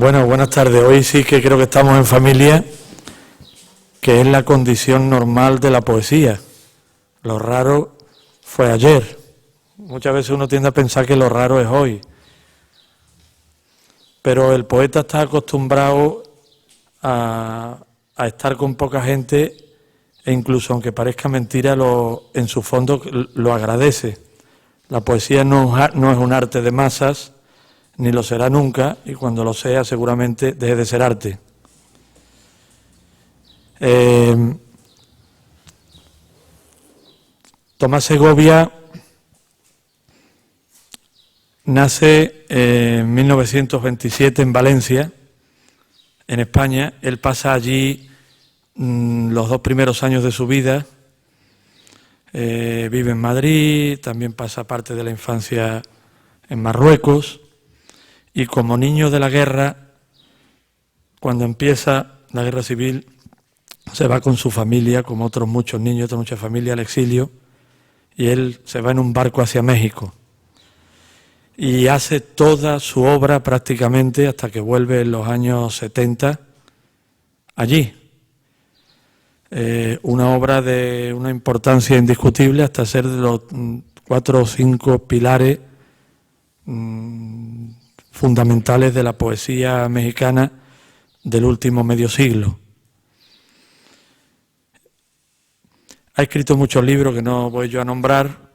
Bueno, buenas tardes. Hoy sí que creo que estamos en familia, que es la condición normal de la poesía. Lo raro fue ayer. Muchas veces uno tiende a pensar que lo raro es hoy. Pero el poeta está acostumbrado a estar con poca gente e incluso, aunque parezca mentira, en su fondo lo agradece. La poesía no es un arte de masas, ni lo será nunca, y cuando lo sea seguramente deje de ser arte. Tomás Segovia nace en 1927 en Valencia, en España. Él pasa allí los 2 primeros años de su vida. Vive en Madrid, también pasa parte de la infancia en Marruecos. Y como niño de la guerra, cuando empieza la guerra civil, se va con su familia, como otros muchos niños, otras muchas familias, al exilio, y él se va en un barco hacia México. Y hace toda su obra prácticamente hasta que vuelve en los años 70 allí. Una obra de una importancia indiscutible hasta ser de los 4 o 5 pilares fundamentales de la poesía mexicana del último medio siglo. Ha escrito muchos libros que no voy yo a nombrar.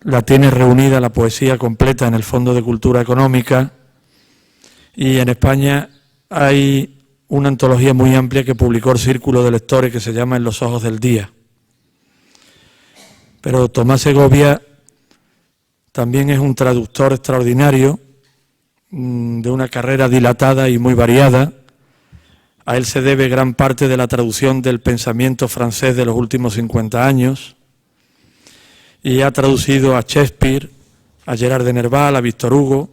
La tiene reunida la poesía completa en el Fondo de Cultura Económica, y en España hay una antología muy amplia que publicó el Círculo de Lectores que se llama En los ojos del día. Pero Tomás Segovia también es un traductor extraordinario, de una carrera dilatada y muy variada. A él se debe gran parte de la traducción del pensamiento francés de los últimos 50 años, y ha traducido a Shakespeare, a Gerard de Nerval, a Víctor Hugo,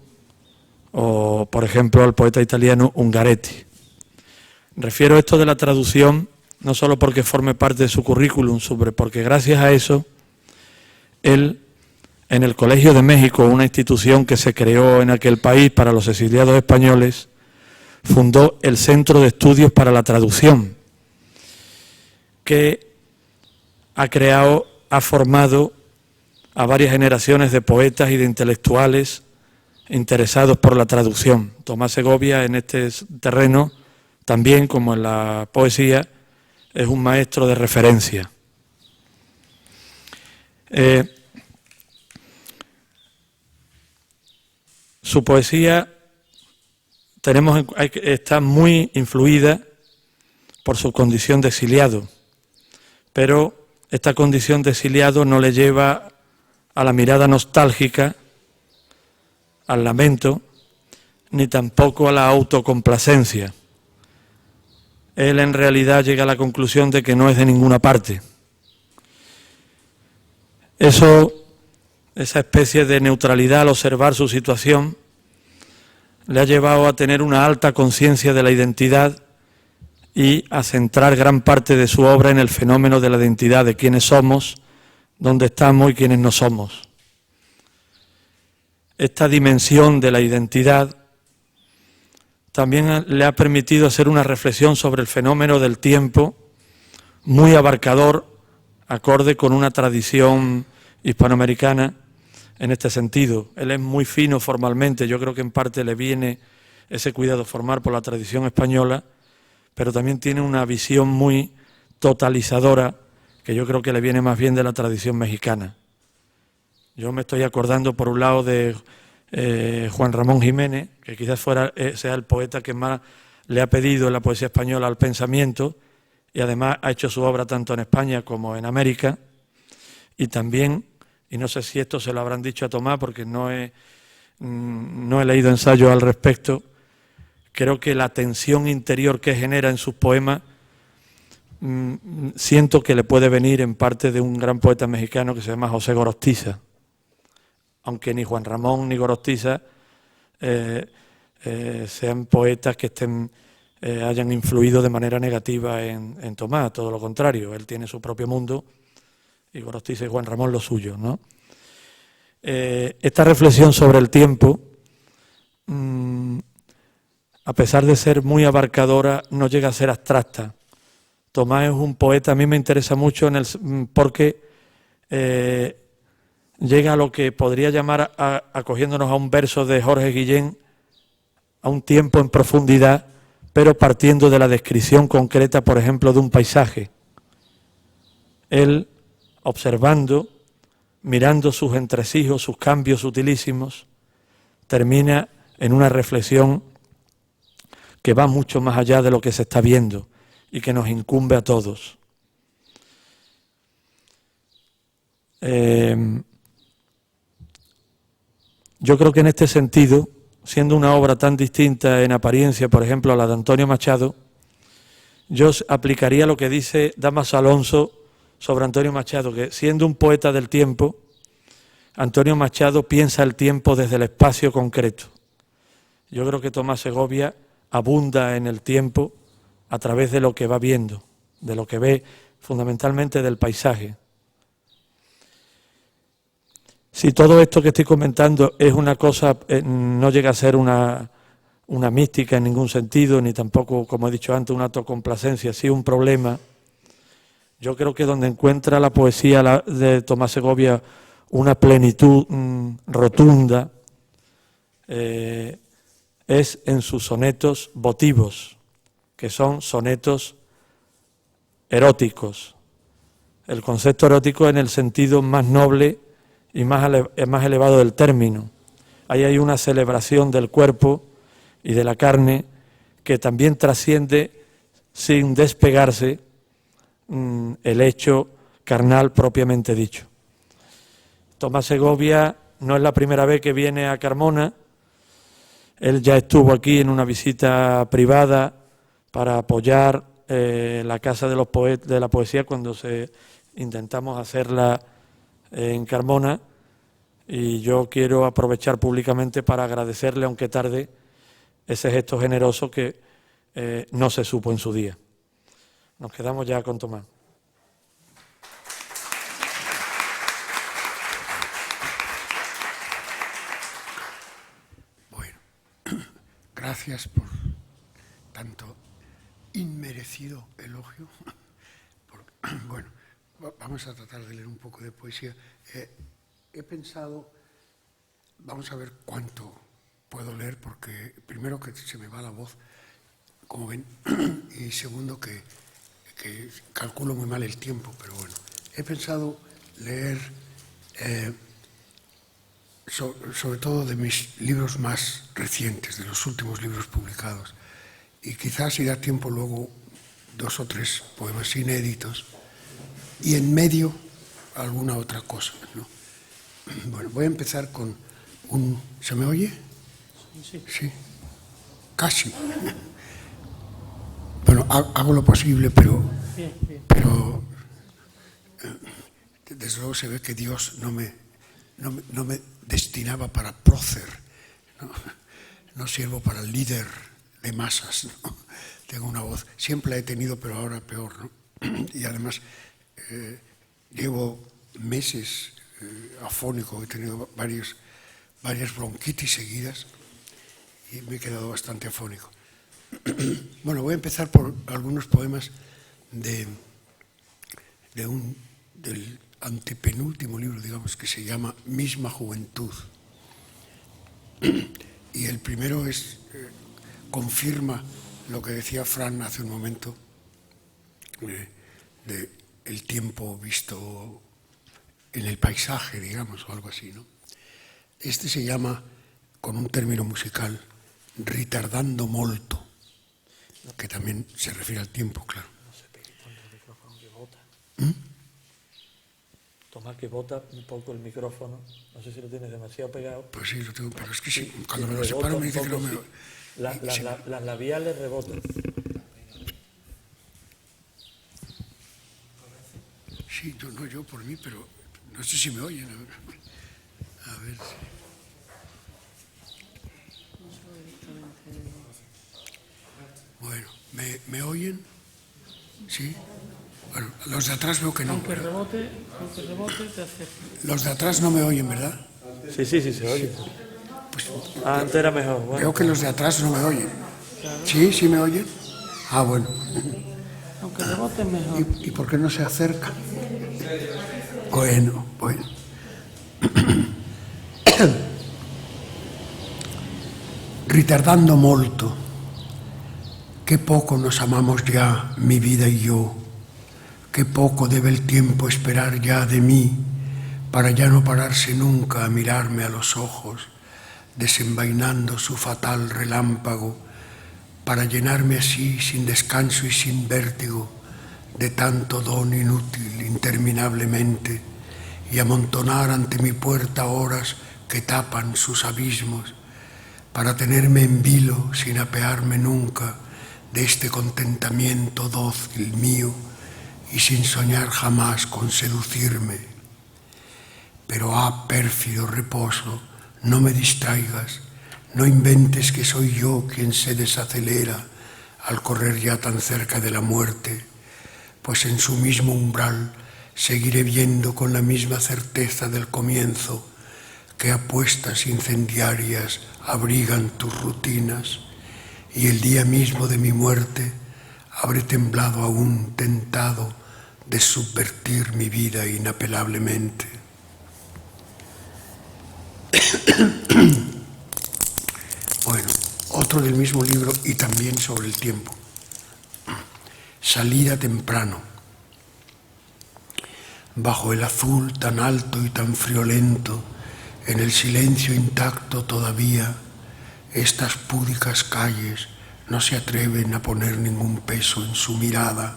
o, por ejemplo, al poeta italiano Ungaretti. Refiero esto de la traducción no solo porque forme parte de su currículum, porque gracias a eso, él, en el Colegio de México, una institución que se creó en aquel país para los exiliados españoles, fundó el Centro de Estudios para la Traducción, que ha formado a varias generaciones de poetas y de intelectuales interesados por la traducción. Tomás Segovia, en este terreno, también como en la poesía, es un maestro de referencia. Su poesía está muy influida por su condición de exiliado, pero esta condición de exiliado no le lleva a la mirada nostálgica, al lamento, ni tampoco a la autocomplacencia. Él en realidad llega a la conclusión de que no es de ninguna parte. Esa especie de neutralidad al observar su situación le ha llevado a tener una alta conciencia de la identidad y a centrar gran parte de su obra en el fenómeno de la identidad, de quiénes somos, dónde estamos y quiénes no somos. Esta dimensión de la identidad también le ha permitido hacer una reflexión sobre el fenómeno del tiempo, muy abarcador, acorde con una tradición hispanoamericana en este sentido. Él es muy fino formalmente, yo creo que en parte le viene ese cuidado formal por la tradición española, pero también tiene una visión muy totalizadora que yo creo que le viene más bien de la tradición mexicana. Yo me estoy acordando por un lado de Juan Ramón Jiménez, que quizás sea el poeta que más le ha pedido en la poesía española al pensamiento, y además ha hecho su obra tanto en España como en América. Y también, y no sé si esto se lo habrán dicho a Tomás porque no he leído ensayos al respecto, creo que la tensión interior que genera en sus poemas, siento que le puede venir en parte de un gran poeta mexicano que se llama José Gorostiza, aunque ni Juan Ramón ni Gorostiza sean poetas que hayan influido de manera negativa en Tomás, todo lo contrario, él tiene su propio mundo y Gorostiza y Juan Ramón lo suyo, ¿no? Esta reflexión sobre el tiempo a pesar de ser muy abarcadora, no llega a ser abstracta. Tomás es un poeta, a mí me interesa mucho porque llega a lo que podría llamar, acogiéndonos a un verso de Jorge Guillén, a un tiempo en profundidad, pero partiendo de la descripción concreta, por ejemplo, de un paisaje. Él, observando, mirando sus entresijos, sus cambios sutilísimos, termina en una reflexión que va mucho más allá de lo que se está viendo y que nos incumbe a todos. Yo creo que en este sentido, siendo una obra tan distinta en apariencia, por ejemplo, a la de Antonio Machado, yo aplicaría lo que dice Dámaso Alonso sobre Antonio Machado, que siendo un poeta del tiempo, Antonio Machado piensa el tiempo desde el espacio concreto. Yo creo que Tomás Segovia abunda en el tiempo a través de lo que va viendo, de lo que ve fundamentalmente del paisaje. Si todo esto que estoy comentando es una cosa, no llega a ser una mística en ningún sentido, ni tampoco, como he dicho antes, una autocomplacencia, sí un problema. Yo creo que donde encuentra la poesía de Tomás Segovia una plenitud rotunda es en sus sonetos votivos, que son sonetos eróticos. El concepto erótico en el sentido más noble y más elevado del término. Ahí hay una celebración del cuerpo y de la carne que también trasciende sin despegarse el hecho carnal propiamente dicho. Tomás Segovia no es la primera vez que viene a Carmona. Él ya estuvo aquí en una visita privada para apoyar la Casa de la Poesía cuando intentamos hacerla en Carmona, y yo quiero aprovechar públicamente para agradecerle, aunque tarde, ese gesto generoso que no se supo en su día. Nos quedamos ya con Tomás. Bueno, gracias por tanto inmerecido elogio. Bueno, vamos a tratar de leer un poco de poesía. He pensado, vamos a ver cuánto puedo leer, porque primero que se me va la voz, como ven, y segundo que calculo muy mal el tiempo, pero bueno. He pensado leer sobre todo de mis libros más recientes, de los últimos libros publicados, y quizás si da tiempo luego 2 o 3 poemas inéditos, y en medio alguna otra cosa, ¿no? Bueno, voy a empezar con un... ¿Se me oye? Sí. Sí. Casi. Bueno, hago lo posible, pero desde luego se ve que Dios no me destinaba para prócer, no sirvo para líder de masas, ¿no? Tengo una voz, siempre la he tenido, pero ahora peor, ¿no? Y además llevo meses afónico, he tenido varias bronquitis seguidas y me he quedado bastante afónico. Bueno, voy a empezar por algunos poemas del antepenúltimo libro, digamos, que se llama Misma Juventud. Y el primero confirma lo que decía Fran hace un momento, de el tiempo visto en el paisaje, digamos, o algo así, ¿no? Este se llama, con un término musical, ritardando molto, que también se refiere al tiempo, claro. No se pegue tanto el micrófono que bota. Tomás, que bota un poco el micrófono. No sé si lo tienes demasiado pegado. Pues sí, lo tengo, pero es que sí, cuando me lo separo me dice que no me... Las labiales rebotan. Sí, yo por mí, pero no sé si me oyen. A ver. Bueno, ¿me oyen? ¿Sí? Bueno, los de atrás veo que no. Aunque rebote, te acerca. Los de atrás no me oyen, ¿verdad? Sí, se oye. Pues, antes era mejor. Bueno. Veo que los de atrás no me oyen. ¿Sí? ¿Sí me oyen? Ah, bueno. Aunque rebote mejor. ¿Y por qué no se acerca? Bueno. Ritardando molto, qué poco nos amamos ya, mi vida y yo, qué poco debe el tiempo esperar ya de mí, para ya no pararse nunca a mirarme a los ojos, desenvainando su fatal relámpago, para llenarme así, sin descanso y sin vértigo, de tanto don inútil interminablemente, y amontonar ante mi puerta horas que tapan sus abismos, para tenerme en vilo sin apearme nunca de este contentamiento dócil mío y sin soñar jamás con seducirme. Pero pérfido reposo, no me distraigas, no inventes que soy yo quien se desacelera al correr ya tan cerca de la muerte, pues en su mismo umbral seguiré viendo con la misma certeza del comienzo que apuestas incendiarias abrigan tus rutinas, y el día mismo de mi muerte habré temblado aún tentado de subvertir mi vida inapelablemente. Bueno, otro del mismo libro y también sobre el tiempo. Salida temprano. Bajo el azul tan alto y tan friolento, en el silencio intacto todavía, estas púdicas calles no se atreven a poner ningún peso en su mirada.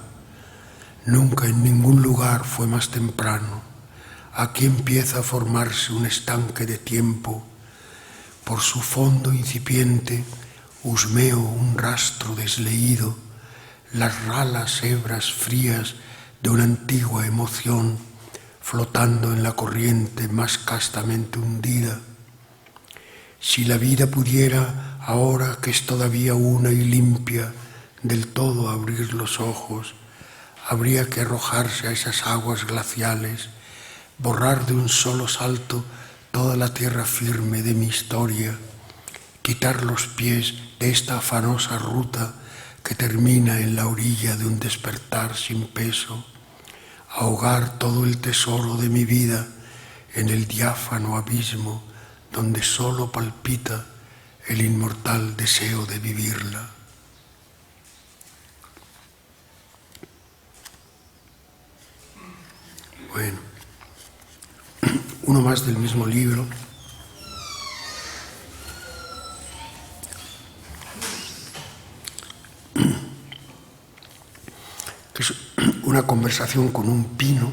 Nunca en ningún lugar fue más temprano. Aquí empieza a formarse un estanque de tiempo. Por su fondo incipiente husmeo un rastro desleído, las ralas hebras frías de una antigua emoción, flotando en la corriente más castamente hundida. Si la vida pudiera, ahora que es todavía una y limpia, del todo abrir los ojos, habría que arrojarse a esas aguas glaciales, borrar de un solo salto toda la tierra firme de mi historia, quitar los pies de esta afanosa ruta que termina en la orilla de un despertar sin peso, ahogar todo el tesoro de mi vida en el diáfano abismo donde solo palpita el inmortal deseo de vivirla. Bueno, uno más del mismo libro. Que es una conversación con un pino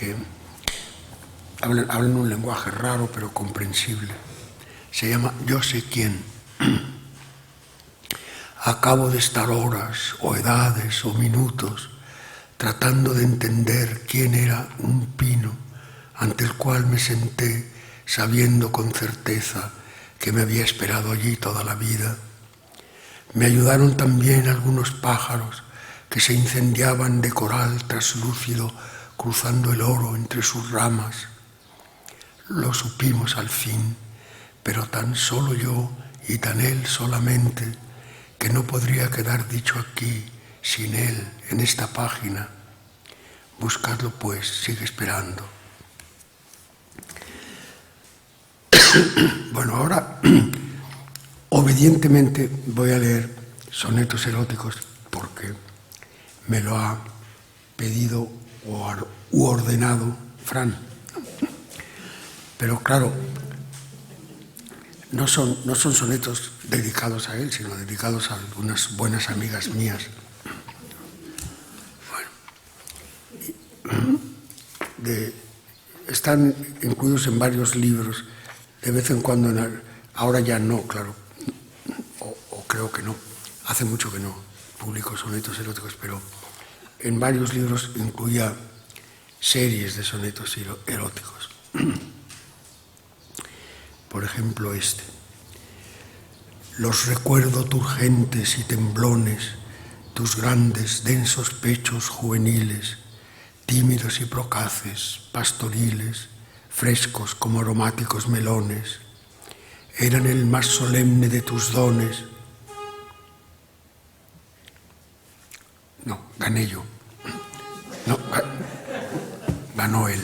que habla en un lenguaje raro pero comprensible. Se llama Yo sé quién. Acabo de estar horas o edades o minutos tratando de entender quién era un pino ante el cual me senté sabiendo con certeza que me había esperado allí toda la vida. Me ayudaron también algunos pájaros que se incendiaban de coral traslúcido cruzando el oro entre sus ramas. Lo supimos al fin, pero tan solo yo y tan él solamente, que no podría quedar dicho aquí sin él en esta página. Buscadlo pues, sigue esperando. Bueno, ahora obedientemente voy a leer sonetos eróticos porque me lo ha pedido u ordenado Fran. Pero claro, no son sonetos dedicados a él, sino dedicados a algunas buenas amigas mías. Bueno, están incluidos en varios libros, de vez en cuando, ahora ya no, claro, o creo que no, hace mucho que no publico sonetos eróticos, pero en varios libros incluía series de sonetos eróticos. Por ejemplo, este. Los recuerdo turgentes y temblones, tus grandes, densos pechos juveniles, tímidos y procaces, pastoriles, frescos como aromáticos melones. Eran el más solemne de tus dones. No, gané yo. No, ganó él.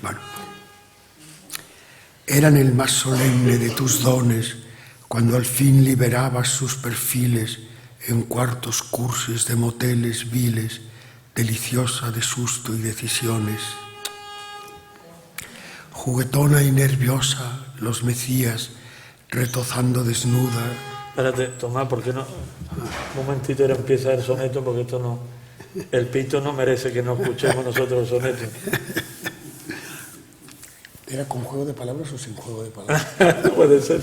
Bueno. Eran el más solemne de tus dones cuando al fin liberabas sus perfiles en cuartos cursis de moteles viles, deliciosa de susto y decisiones. Juguetona y nerviosa los mecías, retozando desnuda. Espérate, Tomás, ¿por qué no? Un momentito, ahora empieza el soneto, porque esto no... El pito no merece que no escuchemos nosotros el soneto. ¿Era con juego de palabras o sin juego de palabras? Puede ser.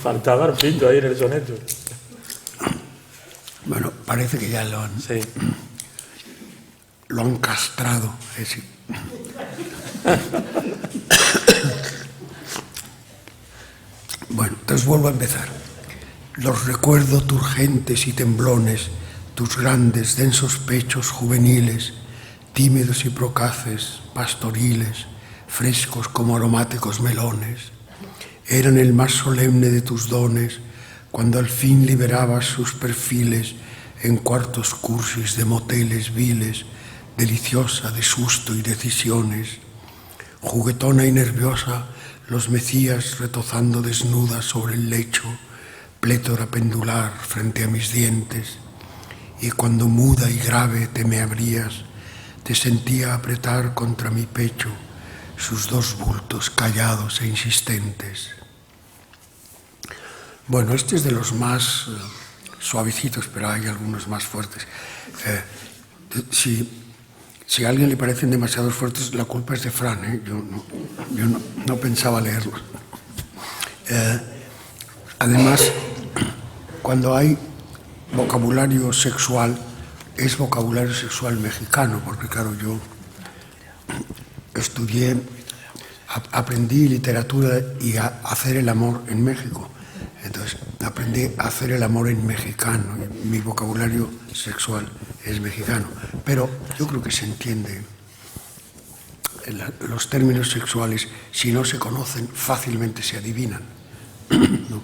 Faltaba el pito ahí en el soneto. Bueno, parece que ya lo han... Sí. Lo han castrado. Bueno, entonces vuelvo a empezar. Los recuerdo turgentes y temblones, tus grandes, densos pechos juveniles, tímidos y procaces, pastoriles, frescos como aromáticos melones. Eran el más solemne de tus dones, cuando al fin liberabas sus perfiles en cuartos cursis de moteles viles, deliciosa de susto y decisiones. Juguetona y nerviosa los mecías retozando desnuda sobre el lecho, plétora pendular frente a mis dientes, y cuando muda y grave te me abrías, te sentía apretar contra mi pecho sus dos bultos callados e insistentes. Bueno, este es de los más suavecitos, pero hay algunos más fuertes. Si a alguien le parecen demasiado fuertes, la culpa es de Fran, ¿eh? Yo no pensaba leerlos. Además, cuando hay vocabulario sexual, es vocabulario sexual mexicano, porque claro, yo aprendí literatura y a hacer el amor en México. Entonces, aprendí a hacer el amor en mexicano. Mi vocabulario sexual es mexicano. Pero yo creo que se entiende. Los términos sexuales, si no se conocen, fácilmente se adivinan. ¿No?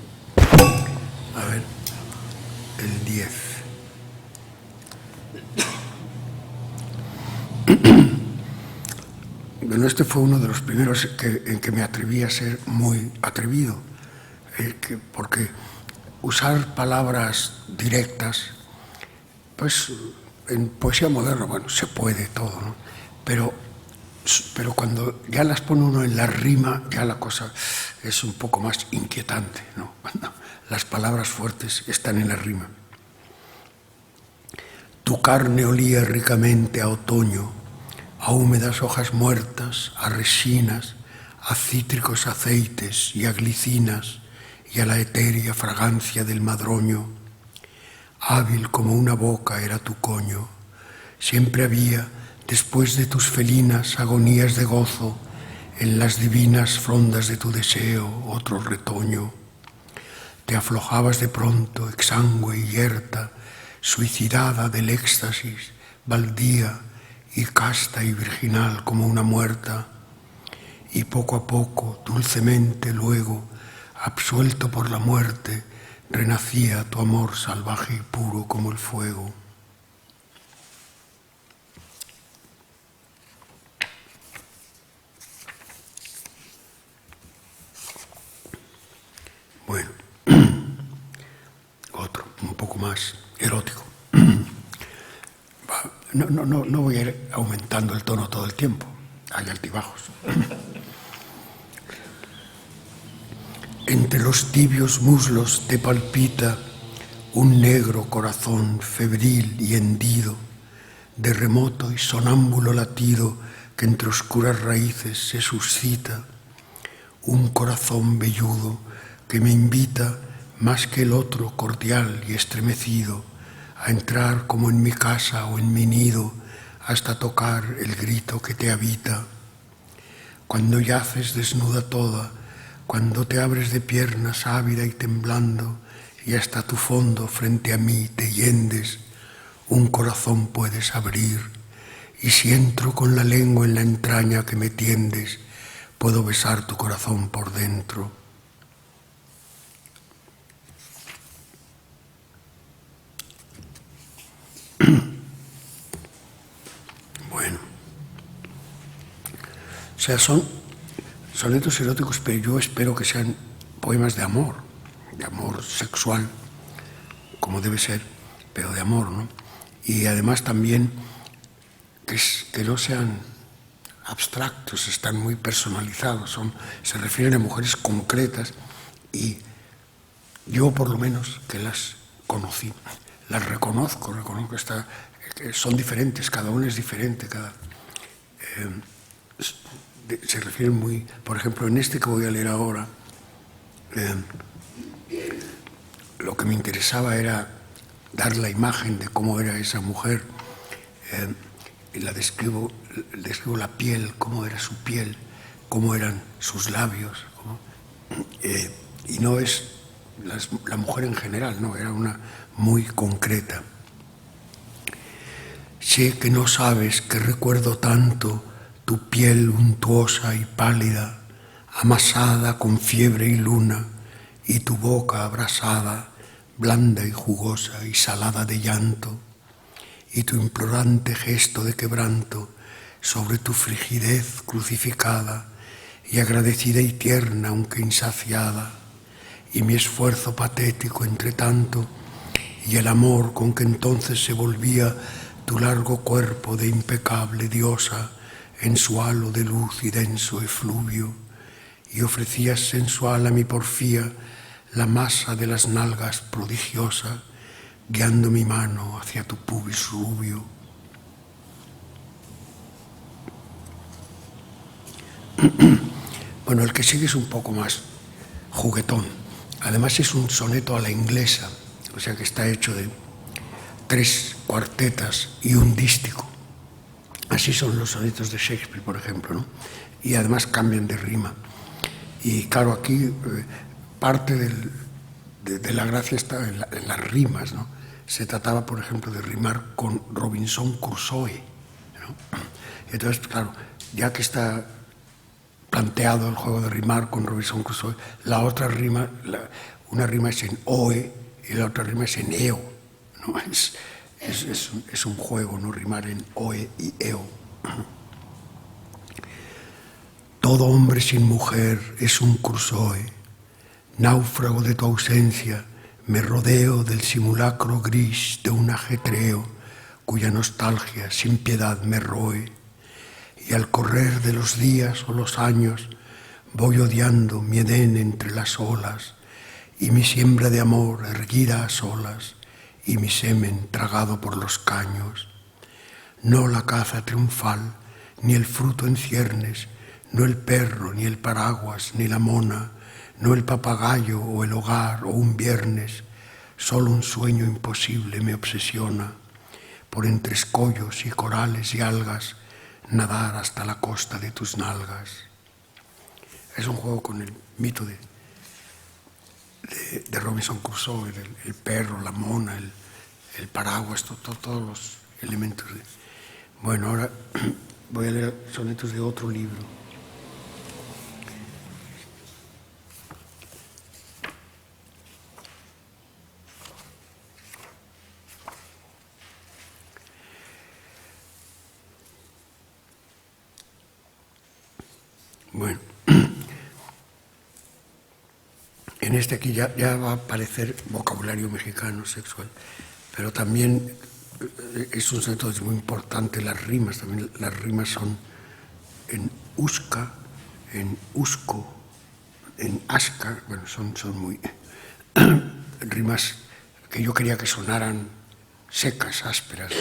A ver, el 10. Bueno, este fue uno de los primeros en que me atreví a ser muy atrevido, porque usar palabras directas, pues en poesía moderna, bueno, se puede todo, ¿no? Pero cuando ya las pone uno en la rima, ya la cosa es un poco más inquietante, ¿no? Cuando las palabras fuertes están en la rima. Tu carne olía ricamente a otoño, a húmedas hojas muertas, a resinas, a cítricos aceites y a glicinas y a la etérea fragancia del madroño. Hábil como una boca era tu coño. Siempre había, después de tus felinas agonías de gozo, en las divinas frondas de tu deseo otro retoño. Te aflojabas de pronto, exangüe y yerta, suicidada del éxtasis, baldía y casta y virginal como una muerta, y poco a poco, dulcemente luego, absuelto por la muerte, renacía tu amor salvaje y puro como el fuego. Bueno, otro, un poco más erótico. No voy a ir aumentando el tono todo el tiempo, hay altibajos. Entre los tibios muslos te palpita un negro corazón febril y hendido, de remoto y sonámbulo latido que entre oscuras raíces se suscita, un corazón velludo que me invita más que el otro cordial y estremecido a entrar como en mi casa o en mi nido hasta tocar el grito que te habita. Cuando yaces desnuda toda, cuando te abres de piernas ávida y temblando y hasta tu fondo frente a mí te yendes, un corazón puedes abrir, y si entro con la lengua en la entraña que me tiendes, puedo besar tu corazón por dentro. sea, son sonetos eróticos, pero yo espero que sean poemas de amor sexual, como debe ser, pero de amor, ¿no? Y además también que no sean abstractos, están muy personalizados, se refieren a mujeres concretas, y yo por lo menos que las conocí, las reconozco que son diferentes, cada una es diferente, se refieren muy, por ejemplo, en este que voy a leer ahora, lo que me interesaba era dar la imagen de cómo era esa mujer, y describo la piel, cómo era su piel, cómo eran sus labios, y no es la mujer en general, no, era una muy concreta. Sé que no sabes que recuerdo tanto tu piel untuosa y pálida, amasada con fiebre y luna, y tu boca abrasada, blanda y jugosa y salada de llanto, y tu implorante gesto de quebranto sobre tu frigidez crucificada, y agradecida y tierna aunque insaciada, y mi esfuerzo patético entre tanto, y el amor con que entonces se volvía tu largo cuerpo de impecable diosa en su halo de luz y denso efluvio, y ofrecías sensual a mi porfía la masa de las nalgas prodigiosa, guiando mi mano hacia tu pubis rubio. Bueno, el que sigue es un poco más juguetón. Además es un soneto a la inglesa, o sea que está hecho de 3 cuartetas y un dístico. Así son los sonetos de Shakespeare, por ejemplo, ¿no? Y además cambian de rima. Y claro, aquí parte de la gracia está en las rimas, ¿no? Se trataba, por ejemplo, de rimar con Robinson Crusoe, ¿no? Entonces, claro, ya que está planteado el juego de rimar con Robinson Crusoe, la otra rima, una rima es en oe y la otra rima es en eo, ¿no? Es un juego, ¿no? Rimar en oe y eo. Todo hombre sin mujer es un Crusoe, náufrago de tu ausencia, me rodeo del simulacro gris de un ajetreo cuya nostalgia sin piedad me roe, y al correr de los días o los años voy odiando mi Edén entre las olas y mi siembra de amor erguida a solas y mi semen tragado por los caños. No la caza triunfal, ni el fruto en ciernes, no el perro, ni el paraguas, ni la mona, no el papagayo o el hogar o un viernes, solo un sueño imposible me obsesiona, por entre escollos y corales y algas, nadar hasta la costa de tus nalgas. Es un juego con el mito de Robinson Crusoe, el perro, la mona, el paraguas, todos los elementos. Bueno, ahora voy a leer sonetos de otro libro. Bueno, en este aquí ya va a aparecer vocabulario mexicano sexual, pero también es un soneto muy importante, las rimas, también las rimas son en usca, en usco, en asca, bueno, son muy rimas que yo quería que sonaran secas, ásperas.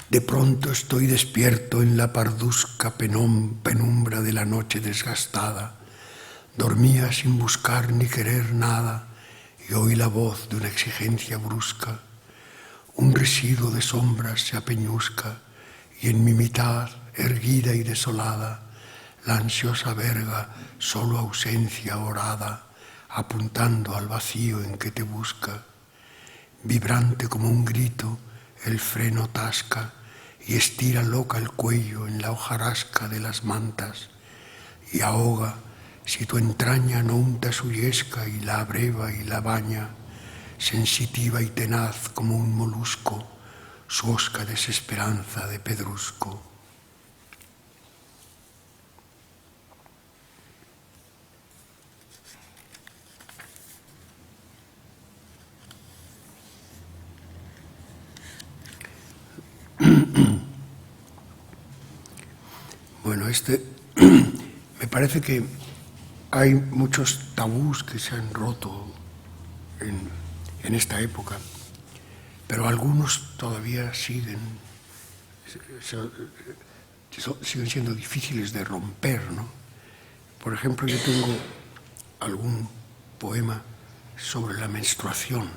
De pronto estoy despierto en la parduzca penumbra de la noche desgastada. Dormía sin buscar ni querer nada y oí la voz de una exigencia brusca. Un residuo de sombras se apeñusca y en mi mitad, erguida y desolada, la ansiosa verga, solo ausencia orada, apuntando al vacío en que te busca. Vibrante como un grito, el freno tasca y estira loca el cuello en la hojarasca de las mantas y ahoga, si tu entraña no unta su yesca y la abreva y la baña, sensitiva y tenaz como un molusco, su hosca desesperanza de pedrusco. Bueno, me parece que hay muchos tabús que se han roto en esta época, pero algunos todavía siguen siendo difíciles de romper, ¿no? Por ejemplo, yo tengo algún poema sobre la menstruación.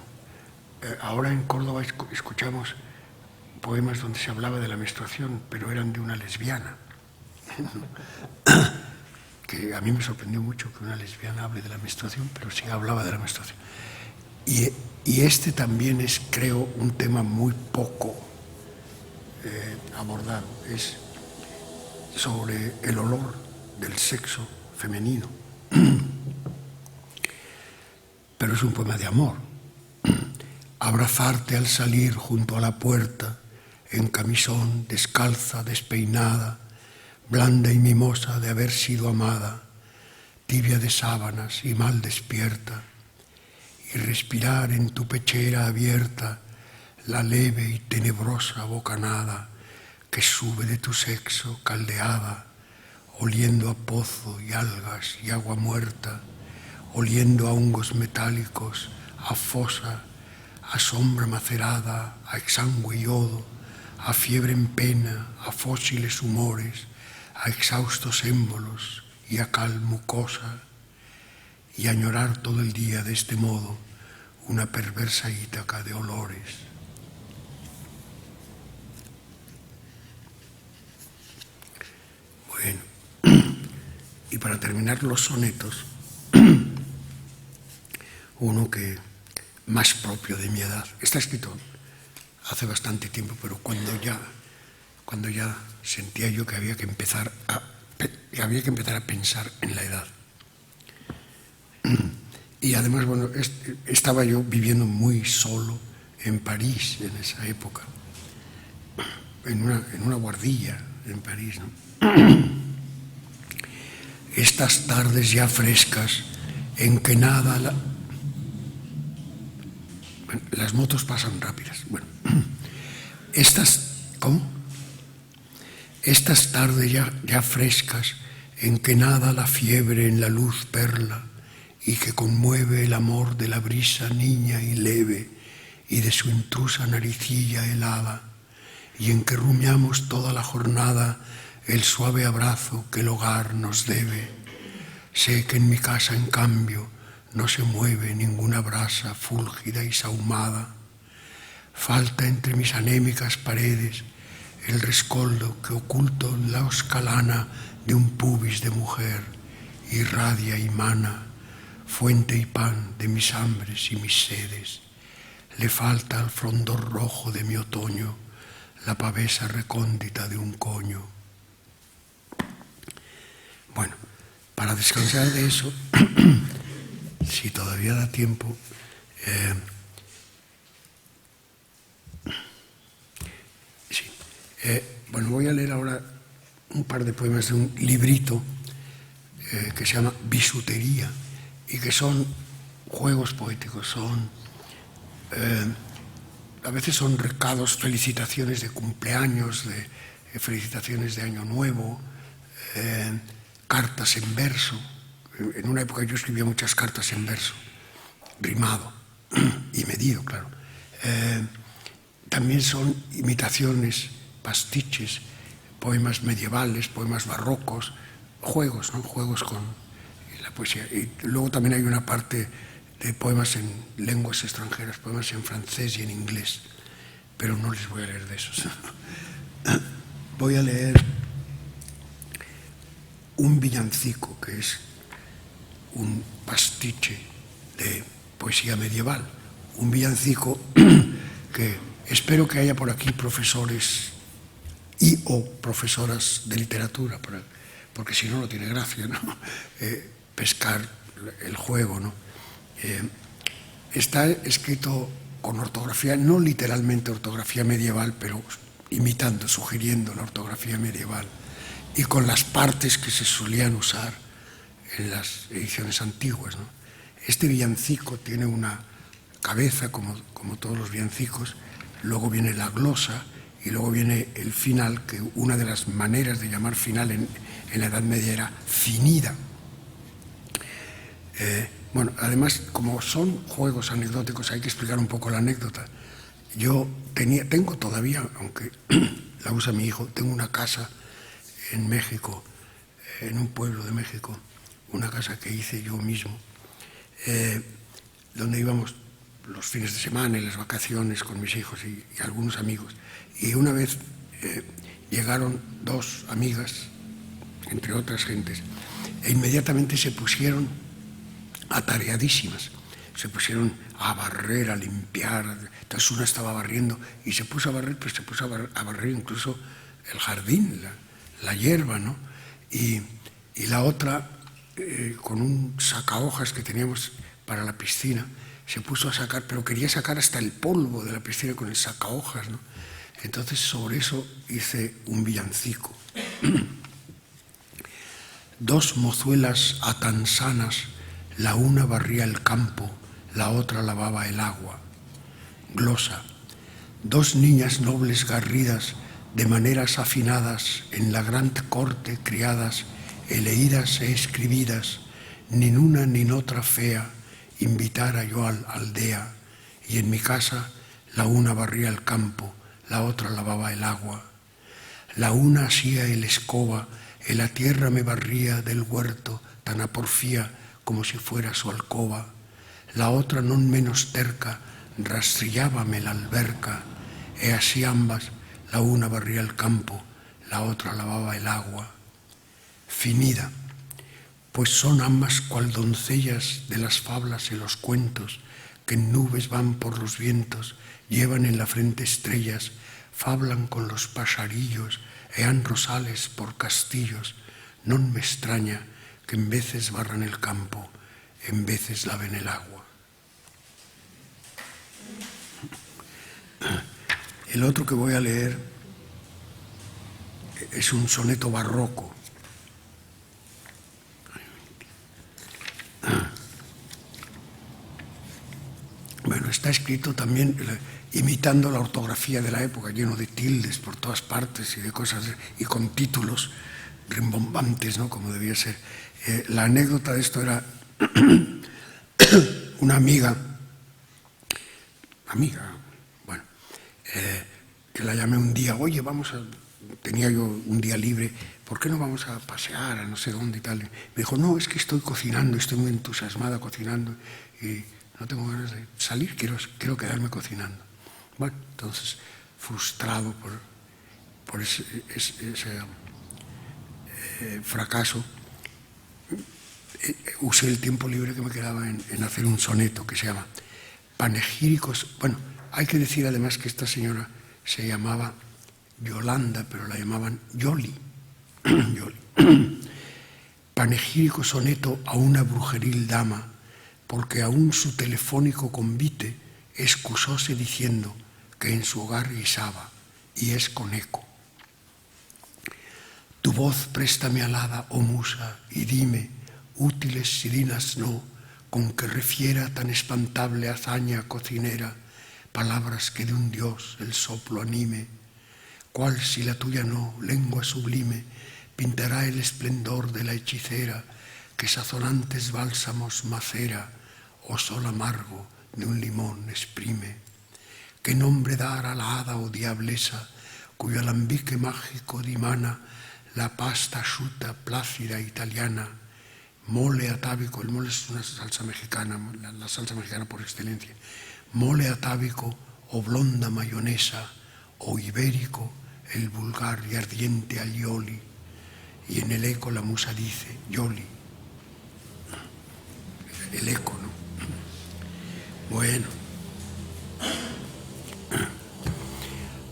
Ahora en Córdoba escuchamos poemas donde se hablaba de la menstruación, pero eran de una lesbiana. Que a mí me sorprendió mucho que una lesbiana hable de la menstruación, pero sí hablaba de la menstruación. Y este también es, creo, un tema muy poco abordado. Es sobre el olor del sexo femenino. Pero es un poema de amor. Abrazarte al salir junto a la puerta, en camisón, descalza, despeinada, blanda y mimosa de haber sido amada, tibia de sábanas y mal despierta, y respirar en tu pechera abierta la leve y tenebrosa bocanada que sube de tu sexo caldeada, oliendo a pozo y algas y agua muerta, oliendo a hongos metálicos, a fosa, a sombra macerada, a exangüe y yodo, a fiebre en pena, a fósiles humores, a exhaustos émbolos y a cal mucosa, y añorar todo el día de este modo una perversa Ítaca de olores. Bueno, y para terminar los sonetos, uno que más propio de mi edad, está escrito hace bastante tiempo, pero cuando ya sentía yo que había que empezar a pensar en la edad. Y además, bueno, estaba yo viviendo muy solo en París en esa época, en una guardilla en París, ¿no? Estas tardes ya frescas en que nada las motos pasan rápidas. Bueno, estas tardes ya frescas en que nada la fiebre en la luz perla y que conmueve el amor de la brisa niña y leve y de su intrusa naricilla helada, y en que rumiamos toda la jornada el suave abrazo que el hogar nos debe. Sé que en mi casa, en cambio, no se mueve ninguna brasa fúlgida y sahumada. Falta entre mis anémicas paredes el rescoldo que oculto en la oscalana de un pubis de mujer, irradia y mana, fuente y pan de mis hambres y mis sedes. Le falta al frondor rojo de mi otoño la pavesa recóndita de un coño. Bueno, para descansar de eso, si todavía da tiempo, bueno, voy a leer ahora un par de poemas de un librito que se llama Bisutería, y que son juegos poéticos, a veces son recados, felicitaciones de cumpleaños, felicitaciones de Año Nuevo, cartas en verso. En una época yo escribía muchas cartas en verso, rimado y medido, claro. También son imitaciones, pastiches, poemas medievales, poemas barrocos, juegos, ¿no? Juegos con la poesía. Y luego también hay una parte de poemas en lenguas extranjeras, poemas en francés y en inglés, pero no les voy a leer de esos. Voy a leer un villancico, que es un pastiche de poesía medieval, un villancico que espero que haya por aquí profesores y o profesoras de literatura, porque si no, no tiene gracia, ¿no? Pescar el juego, ¿no? Está escrito con ortografía, no literalmente ortografía medieval, pero imitando, sugiriendo la ortografía medieval, y con las partes que se solían usar en las ediciones antiguas, ¿no? Este villancico tiene una cabeza, como todos los villancicos, luego viene la glosa, y luego viene el final, que una de las maneras de llamar final en la Edad Media era finida. Bueno, además, como son juegos anecdóticos, hay que explicar un poco la anécdota. Yo tengo todavía, aunque la usa mi hijo, tengo una casa en México, en un pueblo de México, una casa que hice yo mismo, donde íbamos los fines de semana y las vacaciones con mis hijos y algunos amigos. Y una vez llegaron dos amigas, entre otras gentes, e inmediatamente se pusieron atareadísimas. Se pusieron a barrer, a limpiar. Entonces una estaba barriendo y se puso a barrer, pero se puso a barrer incluso el jardín, la hierba, ¿no? Y la otra, con un sacahojas que teníamos para la piscina, se puso a sacar, pero quería sacar hasta el polvo de la piscina con el sacahojas, ¿no? Entonces sobre eso hice un villancico. Dos mozuelas atansanas, la una barría el campo, la otra lavaba el agua. Glosa. Dos niñas nobles garridas, de maneras afinadas, en la gran corte criadas, eleídas e escribidas, nin una nin otra fea, invitara yo al aldea, y en mi casa la una barría el campo, la otra lavaba el agua. La una hacía el escoba, en la tierra me barría del huerto, tan a porfía como si fuera su alcoba. La otra, non menos terca, rastrillábame la alberca, e así ambas, la una barría el campo, la otra lavaba el agua. Finida, pues son ambas cual doncellas de las fablas y los cuentos, que en nubes van por los vientos, llevan en la frente estrellas, fablan con los pajarillos, e han rosales por castillos. Non me extraña que en veces barran el campo, en veces laven el agua. El otro que voy a leer es un soneto barroco. Bueno, está escrito también imitando la ortografía de la época, lleno de tildes por todas partes y de cosas, y con títulos rimbombantes, ¿no? Como debía ser. La anécdota de esto era una amiga, bueno, que la llamé un día, oye, tenía yo un día libre, ¿por qué no vamos a pasear a no sé dónde y tal? Y me dijo, no, es que estoy cocinando, estoy muy entusiasmada cocinando y no tengo ganas de salir, quiero quedarme cocinando. Bueno, entonces, frustrado por ese fracaso, usé el tiempo libre que me quedaba en hacer un soneto que se llama Panegíricos. Bueno, hay que decir además que esta señora se llamaba Yolanda, pero la llamaban Yoli. Panegírico soneto a una brujeril dama, porque aún su telefónico convite excusóse diciendo que en su hogar guisaba, y es con eco. Tu voz préstame alada, oh musa, y dime, útiles sirinas no, con que refiera tan espantable hazaña cocinera, palabras que de un dios el soplo anime, cual si la tuya no, lengua sublime, pintará el esplendor de la hechicera, que sazonantes bálsamos macera, o sol amargo de un limón exprime. ¿Qué nombre dar a la hada o diablesa, cuyo alambique mágico dimana la pasta asciuta plácida italiana, mole atávico? El mole es una salsa mexicana, la salsa mexicana por excelencia. Mole atávico o blonda mayonesa, o ibérico el vulgar y ardiente alioli. Y en el eco la musa dice, Yoli. El eco, ¿no? Bueno.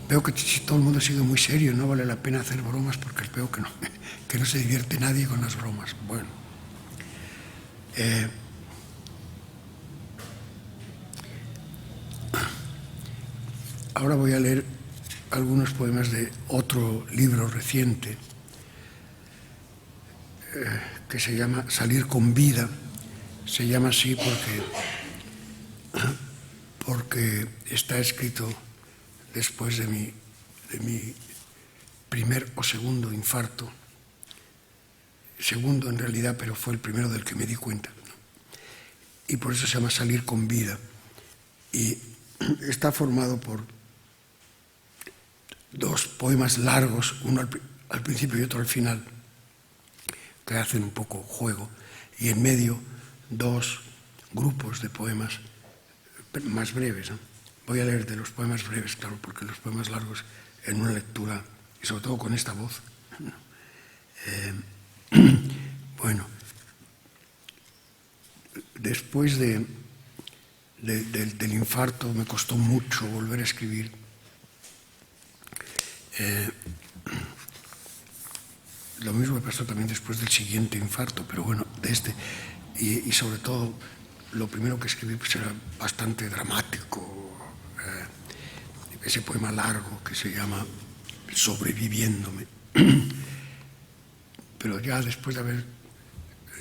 Veo que si todo el mundo sigue muy serio, no vale la pena hacer bromas porque veo que no se divierte nadie con las bromas. Bueno. Ahora voy a leer algunos poemas de otro libro reciente que se llama Salir con vida. Se llama así porque está escrito después de de mi primer o segundo infarto, segundo en realidad, pero fue el primero del que me di cuenta, ¿no? Y por eso se llama Salir con vida. Y está formado por dos poemas largos, uno al principio y otro al final, que hacen un poco juego, y en medio dos grupos de poemas más breves, ¿no? Voy a leer de los poemas breves, claro, porque los poemas largos en una lectura, y sobre todo con esta voz, ¿no? Bueno, después del infarto me costó mucho volver a escribir. Lo mismo me pasó también después del siguiente infarto, pero bueno, de este, y sobre todo lo primero que escribí pues era bastante dramático, ese poema largo que se llama Sobreviviéndome. Pero ya después de haber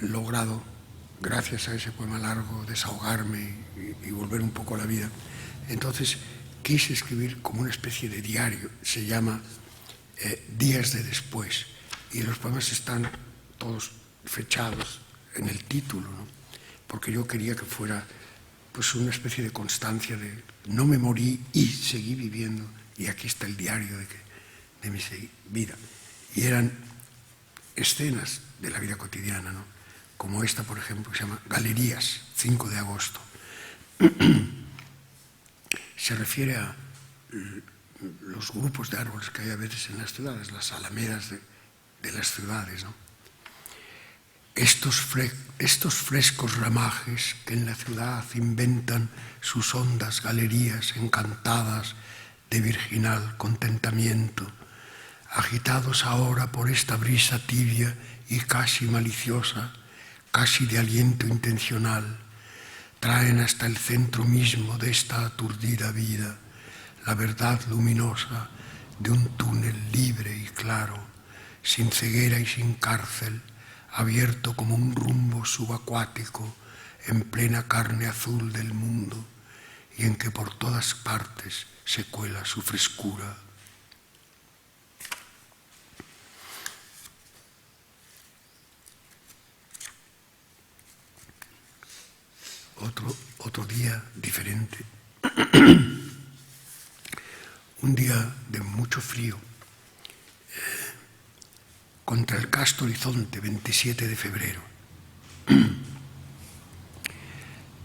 logrado, gracias a ese poema largo, desahogarme y volver un poco a la vida, entonces quise escribir como una especie de diario, se llama Días de Después, y los poemas están todos fechados en el título, ¿no? Porque yo quería que fuera pues una especie de constancia de no me morí y seguí viviendo, y aquí está el diario de mi vida. Y eran escenas de la vida cotidiana, ¿no? Como esta, por ejemplo, que se llama Galerías, 5 de agosto. Se refiere a los grupos de árboles que hay a veces en las ciudades, las alamedas de las ciudades, ¿no? Estos frescos ramajes que en la ciudad inventan sus hondas galerías encantadas de virginal contentamiento, agitados ahora por esta brisa tibia y casi maliciosa, casi de aliento intencional, traen hasta el centro mismo de esta aturdida vida la verdad luminosa de un túnel libre y claro, sin ceguera y sin cárcel, abierto como un rumbo subacuático en plena carne azul del mundo, y en que por todas partes se cuela su frescura. Otro día diferente. Un día de mucho frío, contra el casto horizonte, 27 de febrero.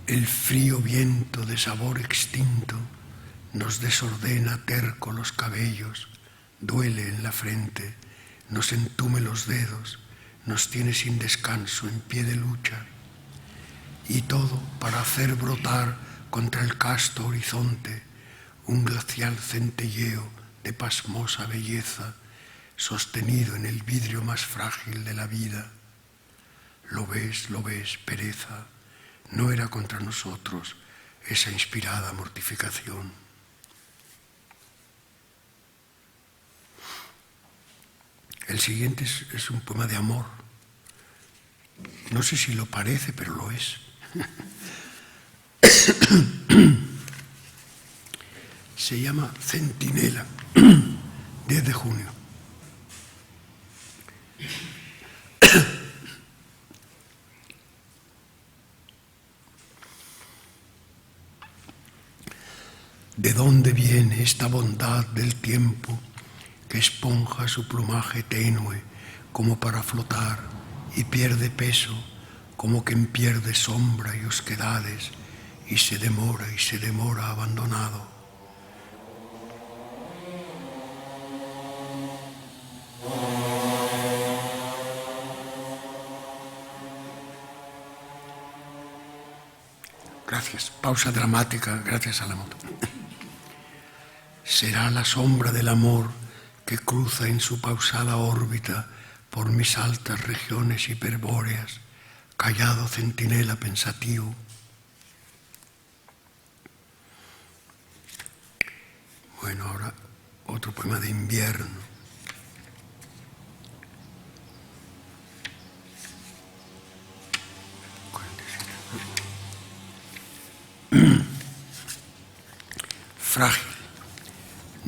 El frío viento de sabor extinto nos desordena terco los cabellos, duele en la frente, nos entume los dedos, nos tiene sin descanso en pie de lucha. Y todo para hacer brotar contra el casto horizonte un glacial centelleo de pasmosa belleza, sostenido en el vidrio más frágil de la vida. Lo ves, pereza, no era contra nosotros esa inspirada mortificación. El siguiente es un poema de amor. No sé si lo parece, pero lo es. Se llama Centinela, 10 de junio. ¿De dónde viene esta bondad del tiempo que esponja su plumaje tenue como para flotar y pierde peso como quien pierde sombra y osquedades y se demora abandonado? Gracias. Pausa dramática, gracias a la moto. Será la sombra del amor que cruza en su pausada órbita por mis altas regiones hiperbóreas, callado centinela pensativo. Bueno, ahora otro poema de invierno. Frágil.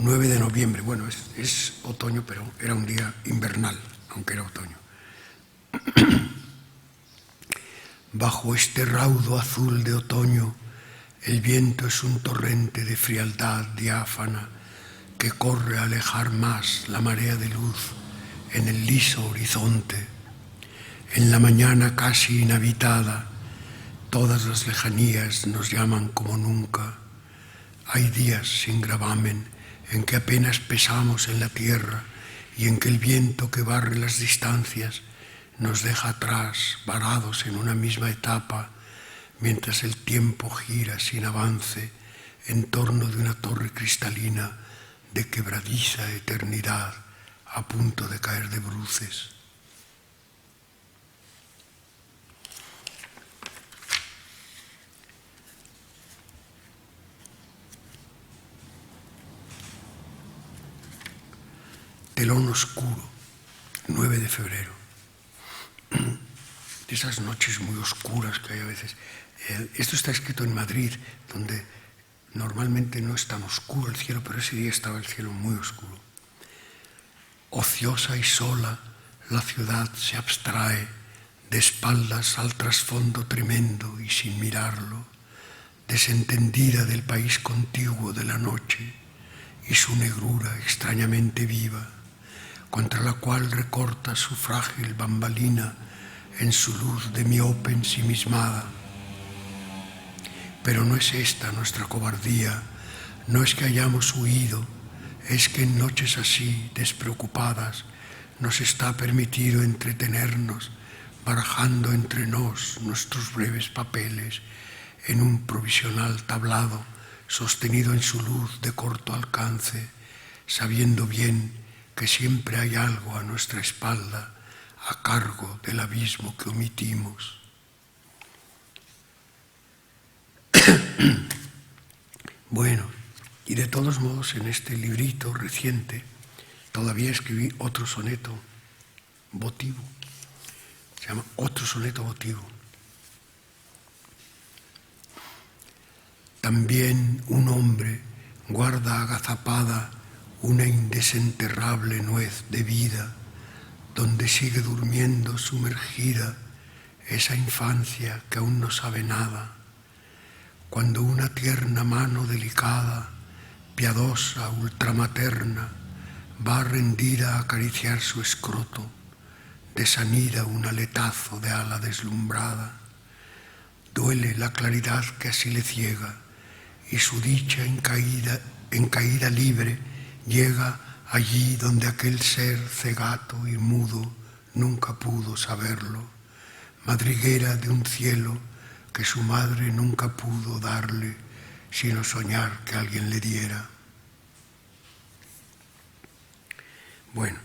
9 de noviembre. Bueno, es otoño, pero era un día invernal, aunque era otoño. Bajo este raudo azul de otoño, el viento es un torrente de frialdad diáfana que corre a alejar más la marea de luz en el liso horizonte. En la mañana casi inhabitada, todas las lejanías nos llaman como nunca. Hay días sin gravamen en que apenas pesamos en la tierra y en que el viento que barre las distancias nos deja atrás, varados en una misma etapa, mientras el tiempo gira sin avance en torno de una torre cristalina de quebradiza eternidad a punto de caer de bruces. Telón oscuro, 9 de febrero. De esas noches muy oscuras que hay a veces. Esto está escrito en Madrid, donde normalmente no es tan oscuro el cielo, pero ese día estaba el cielo muy oscuro. Ociosa y sola, la ciudad se abstrae de espaldas al trasfondo tremendo y sin mirarlo, desentendida del país contiguo de la noche y su negrura extrañamente viva, contra la cual recorta su frágil bambalina en su luz de miope ensimismada. Pero no es esta nuestra cobardía, no es que hayamos huido, es que en noches así, despreocupadas, nos está permitido entretenernos, barajando entre nos nuestros breves papeles en un provisional tablado sostenido en su luz de corto alcance, sabiendo bien que siempre hay algo a nuestra espalda a cargo del abismo que omitimos. Bueno, y de todos modos en este librito reciente todavía escribí otro soneto votivo, se llama Otro soneto votivo. También un hombre guarda agazapada una indesenterrable nuez de vida, donde sigue durmiendo sumergida esa infancia que aún no sabe nada, cuando una tierna mano delicada, piadosa, ultramaterna, va rendida a acariciar su escroto, desanida un aletazo de ala deslumbrada. Duele la claridad que así le ciega, y su dicha en caída libre llega allí donde aquel ser cegato y mudo nunca pudo saberlo, madriguera de un cielo que su madre nunca pudo darle, sino soñar que alguien le diera. Bueno,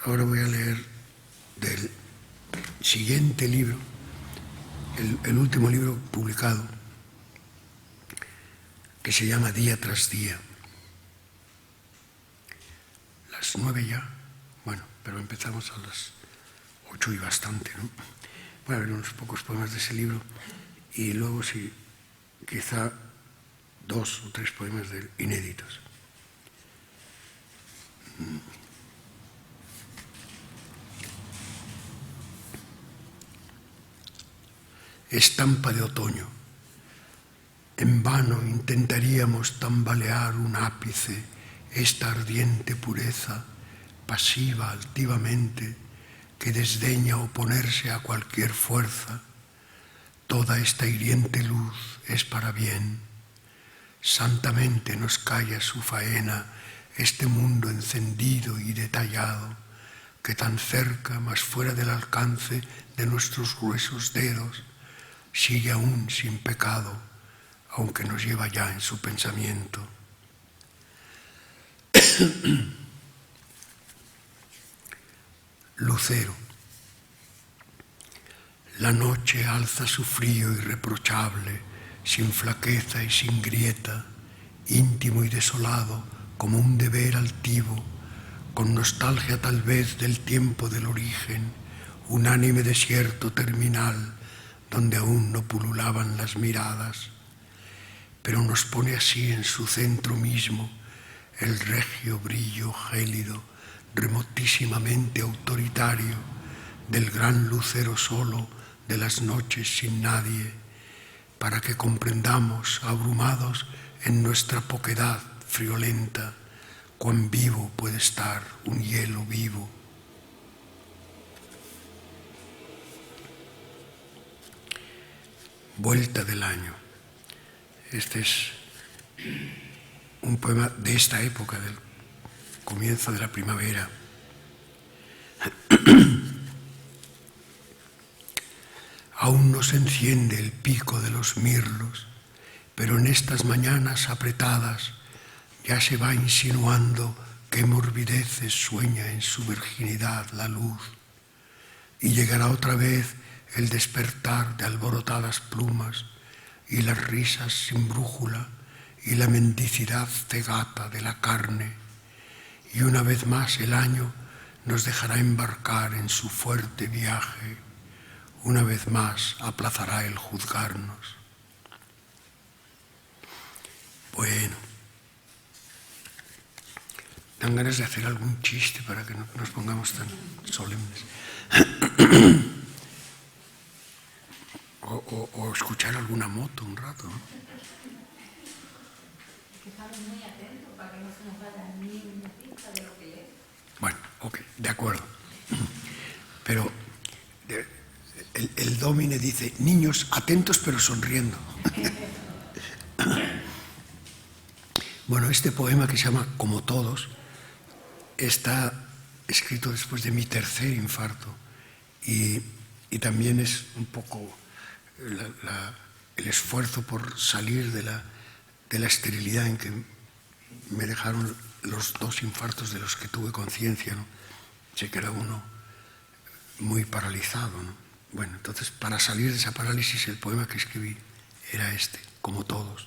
ahora voy a leer del siguiente libro, el último libro publicado, que se llama Día tras Día. Las 9 ya, bueno, pero empezamos a las 8 y bastante, ¿no? Voy a ver unos pocos poemas de ese libro y luego sí, quizá 2 o 3 poemas inéditos. Estampa de otoño. En vano intentaríamos tambalear un ápice, esta ardiente pureza, pasiva altivamente, que desdeña oponerse a cualquier fuerza. Toda esta hiriente luz es para bien. Santamente nos calla su faena este mundo encendido y detallado, que tan cerca, mas fuera del alcance de nuestros gruesos dedos, sigue aún sin pecado, aunque nos lleva ya en su pensamiento. Lucero. La noche alza su frío irreprochable, sin flaqueza y sin grieta, íntimo y desolado como un deber altivo, con nostalgia tal vez del tiempo del origen, unánime desierto terminal, donde aún no pululaban las miradas, pero nos pone así en su centro mismo, el regio brillo gélido, remotísimamente autoritario, del gran lucero solo de las noches sin nadie, para que comprendamos, abrumados en nuestra poquedad friolenta, cuán vivo puede estar un hielo vivo. Vuelta del año. Este es un poema de esta época, del comienzo de la primavera. Aún no se enciende el pico de los mirlos, pero en estas mañanas apretadas ya se va insinuando qué morbideces sueña en su virginidad la luz, y llegará otra vez el despertar de alborotadas plumas y las risas sin brújula y la mendicidad cegata de la carne, y una vez más el año nos dejará embarcar en su fuerte viaje, una vez más aplazará el juzgarnos. Bueno, dan ganas de hacer algún chiste para que no nos pongamos tan solemnes. O escuchar alguna moto un rato, ¿no? Que estamos muy atentos para que no se nos vaya ni una pista de lo que es. Bueno, ok, de acuerdo. Pero el Dómine dice, niños atentos pero sonriendo. Bueno, este poema que se llama Como todos está escrito después de mi tercer infarto y también es un poco el esfuerzo por salir de la esterilidad en que me dejaron los 2 infartos de los que tuve conciencia, ¿no? Se queda uno muy paralizado, ¿no? Bueno, entonces para salir de esa parálisis el poema que escribí era este, Como todos.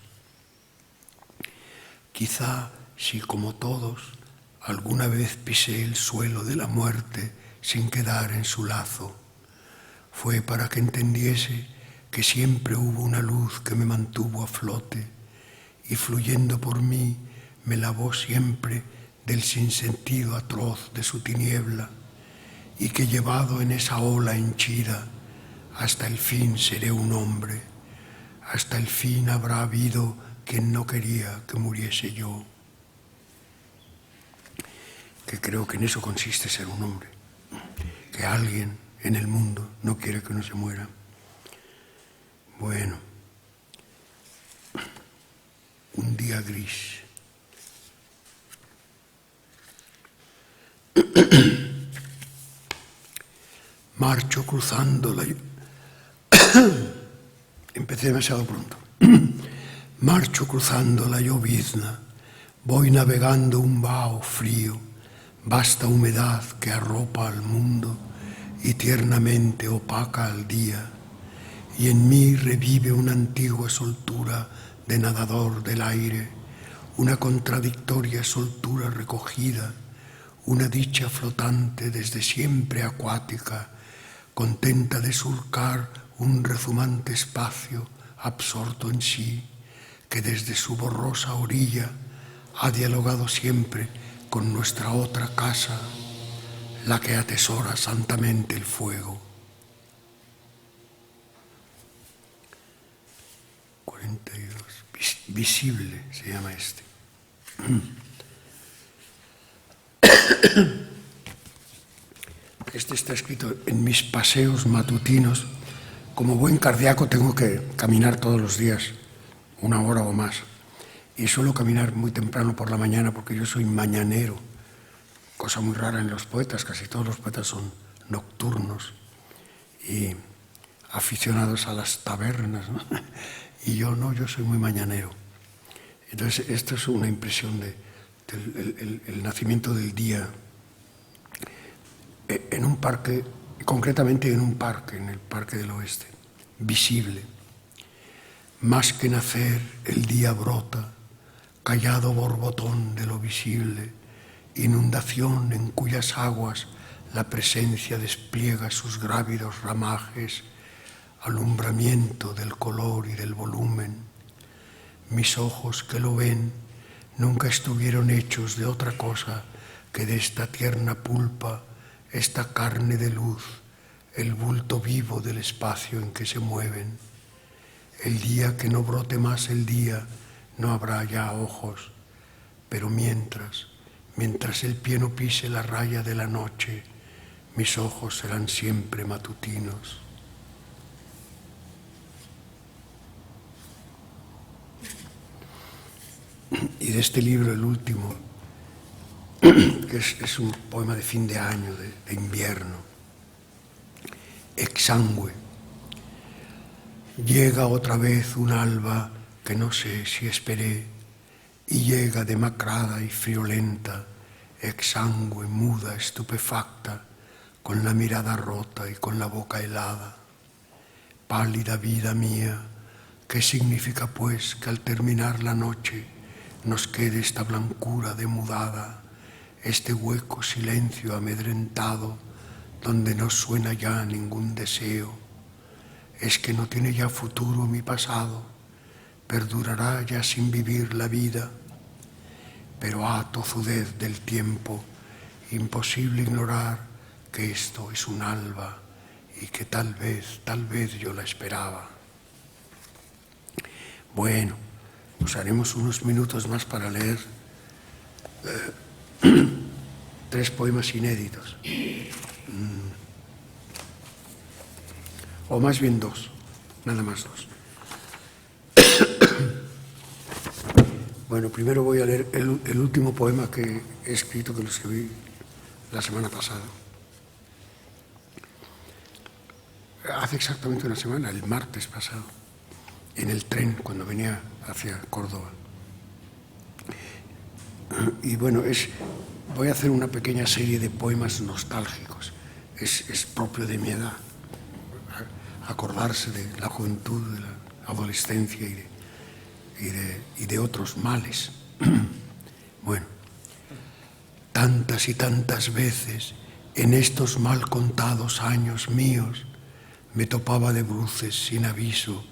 Quizá si como todos alguna vez pisé el suelo de la muerte sin quedar en su lazo, fue para que entendiese que siempre hubo una luz que me mantuvo a flote y fluyendo por mí me lavó siempre del sinsentido atroz de su tiniebla, y que llevado en esa ola henchida hasta el fin seré un hombre, hasta el fin habrá habido quien no quería que muriese yo. Que creo que en eso consiste ser un hombre, que alguien en el mundo no quiere que uno se muera. Bueno, un día gris. Marcho cruzando la... Empecé demasiado pronto. Marcho cruzando la llovizna, voy navegando un vaho frío, vasta humedad que arropa al mundo y tiernamente opaca al día, y en mí revive una antigua soltura de nadador del aire, una contradictoria soltura recogida, una dicha flotante desde siempre acuática, contenta de surcar un rezumante espacio absorto en sí, que desde su borrosa orilla ha dialogado siempre con nuestra otra casa, la que atesora santamente el fuego. 42. Visible se llama este. Este está escrito en mis paseos matutinos. Como buen cardíaco tengo que caminar todos los días 1 hora o más. Y suelo caminar muy temprano por la mañana porque yo soy mañanero. Cosa muy rara en los poetas, casi todos los poetas son nocturnos y aficionados a las tabernas, ¿no? Y yo no, yo soy muy mañanero. Entonces, esto es una impresión del nacimiento del día en un parque, concretamente en un parque, en el Parque del Oeste, visible. Más que nacer, el día brota, callado borbotón de lo visible, inundación en cuyas aguas la presencia despliega sus grávidos ramajes, alumbramiento del color y del volumen. Mis ojos que lo ven nunca estuvieron hechos de otra cosa que de esta tierna pulpa, esta carne de luz, el bulto vivo del espacio en que se mueven. El día que no brote más el día, no habrá ya ojos, pero mientras el pie no pise la raya de la noche, mis ojos serán siempre matutinos. Y de este libro, el último, que es un poema de fin de año, de invierno, Exsangue. Llega otra vez un alba que no sé si esperé, y llega demacrada y friolenta, exsangue, muda, estupefacta, con la mirada rota y con la boca helada. Pálida vida mía, ¿qué significa pues que al terminar la noche nos quede esta blancura demudada, este hueco silencio amedrentado, donde no suena ya ningún deseo? ¿Es que no tiene ya futuro mi pasado? ¿Perdurará ya sin vivir la vida? Pero tozudez del tiempo, imposible ignorar que esto es un alba y que tal vez yo la esperaba. Bueno, pues haremos unos minutos más para leer 3 poemas inéditos. O más bien 2, nada más 2. Bueno, primero voy a leer el último poema que he escrito, que lo escribí la semana pasada. Hace exactamente una semana, el martes pasado, en el tren, cuando venía hacia Córdoba. Y bueno, voy a hacer una pequeña serie de poemas nostálgicos. Es propio de mi edad, acordarse de la juventud, de la adolescencia y de otros males. Bueno, tantas y tantas veces en estos mal contados años míos me topaba de bruces sin aviso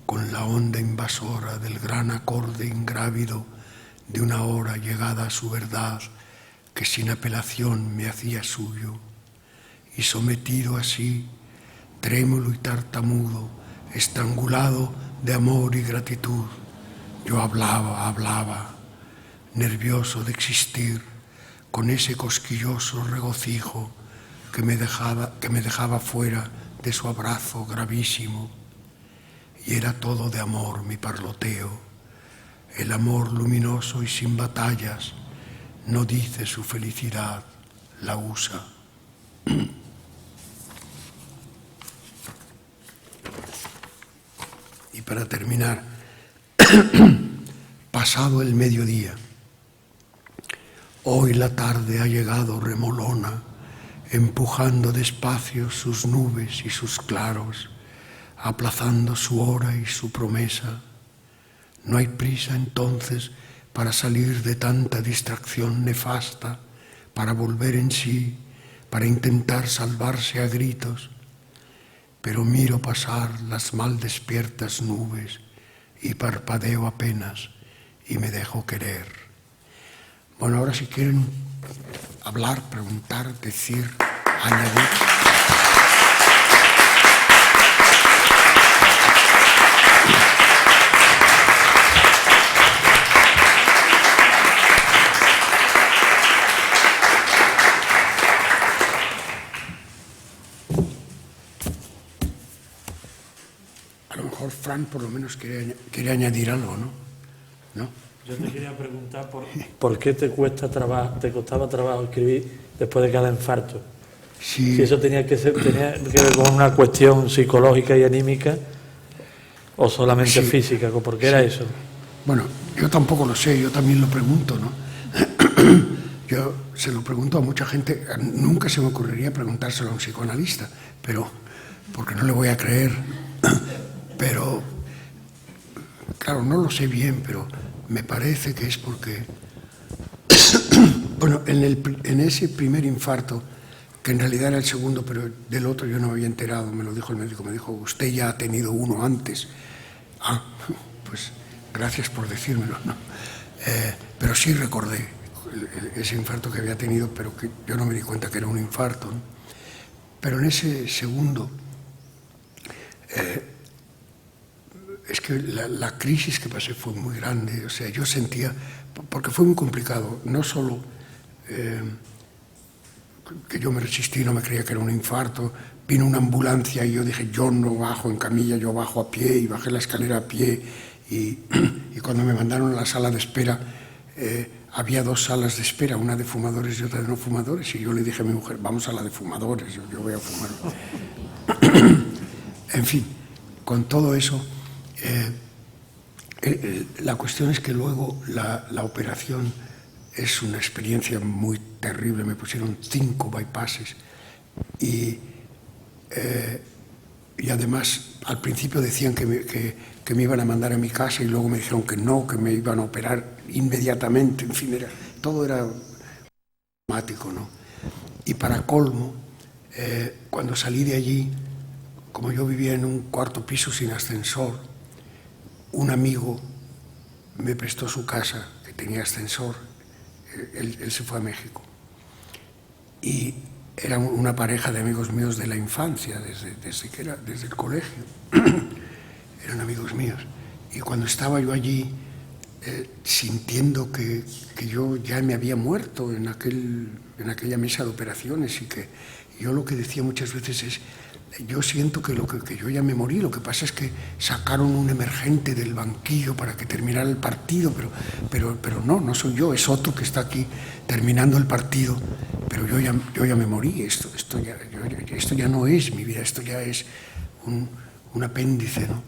con la onda invasora del gran acorde ingrávido de una hora llegada a su verdad que sin apelación me hacía suyo, y sometido así, trémulo y tartamudo, estrangulado de amor y gratitud, yo hablaba, nervioso de existir, con ese cosquilloso regocijo que me dejaba fuera de su abrazo gravísimo. Y era todo de amor mi parloteo, el amor luminoso y sin batallas, no dice su felicidad, la usa. Y para terminar, pasado el mediodía, hoy la tarde ha llegado remolona, empujando despacio sus nubes y sus claros, aplazando su hora y su promesa. No hay prisa entonces para salir de tanta distracción nefasta, para volver en sí, para intentar salvarse a gritos. Pero miro pasar las mal despiertas nubes y parpadeo apenas y me dejo querer. Bueno, ahora si quieren hablar, preguntar, decir, añadir. A lo mejor Fran por lo menos quiere añadir algo, ¿no? Yo te quería preguntar por qué te costaba trabajo escribir después de cada infarto. Sí. Si eso tenía que ver con una cuestión psicológica y anímica o solamente física, ¿por qué era eso? Bueno, yo tampoco lo sé, yo también lo pregunto, ¿no? Yo se lo pregunto a mucha gente, nunca se me ocurriría preguntárselo a un psicoanalista, pero porque no le voy a creer. Pero, claro, no lo sé bien, pero me parece que es porque, bueno, en ese primer infarto, que en realidad era el segundo, pero del otro yo no me había enterado, me lo dijo el médico, me dijo, usted ya ha tenido uno antes. Pues gracias por decírmelo, ¿no? Pero sí recordé ese infarto que había tenido, pero que yo no me di cuenta que era un infarto, ¿no? Pero en ese segundo, es que la crisis que pasé fue muy grande. O sea, yo sentía, porque fue muy complicado, no solo que yo me resistí, no me creía que era un infarto, vino una ambulancia y yo dije, yo no bajo en camilla, yo bajo a pie, y bajé la escalera a pie, y cuando me mandaron a la sala de espera, había 2 salas de espera, una de fumadores y otra de no fumadores, y yo le dije a mi mujer, vamos a la de fumadores, yo voy a fumar. En fin, con todo eso, la cuestión es que luego la operación es una experiencia muy terrible. Me pusieron 5 bypasses y además al principio decían que me iban a mandar a mi casa y luego me dijeron que no, que me iban a operar inmediatamente. En fin, todo era dramático, ¿no? Y para colmo, cuando salí de allí, como yo vivía en un 4º piso sin ascensor, un amigo me prestó su casa, que tenía ascensor. Él se fue a México. Y era una pareja de amigos míos de la infancia, desde el colegio. Eran amigos míos. Y cuando estaba yo allí, sintiendo que yo ya me había muerto en aquella mesa de operaciones, y que yo lo que decía muchas veces es, yo siento que yo ya me morí, lo que pasa es que sacaron un emergente del banquillo para que terminara el partido, pero no soy yo, es otro que está aquí terminando el partido, pero yo ya me morí, esto ya no es mi vida, esto ya es un apéndice, ¿no?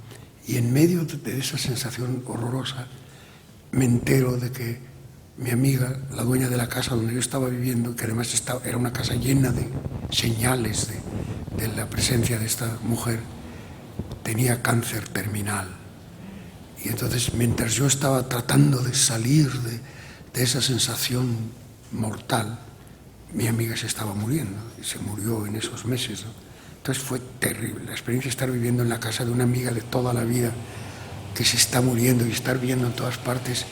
Y en medio de esa sensación horrorosa me entero de que mi amiga, la dueña de la casa donde yo estaba viviendo, que además era una casa llena de señales de la presencia de esta mujer, tenía cáncer terminal. Y entonces, mientras yo estaba tratando de salir de esa sensación mortal, mi amiga se estaba muriendo, y se murió en esos meses, ¿no? Entonces fue terrible la experiencia de estar viviendo en la casa de una amiga de toda la vida que se está muriendo, y estar viendo en todas partes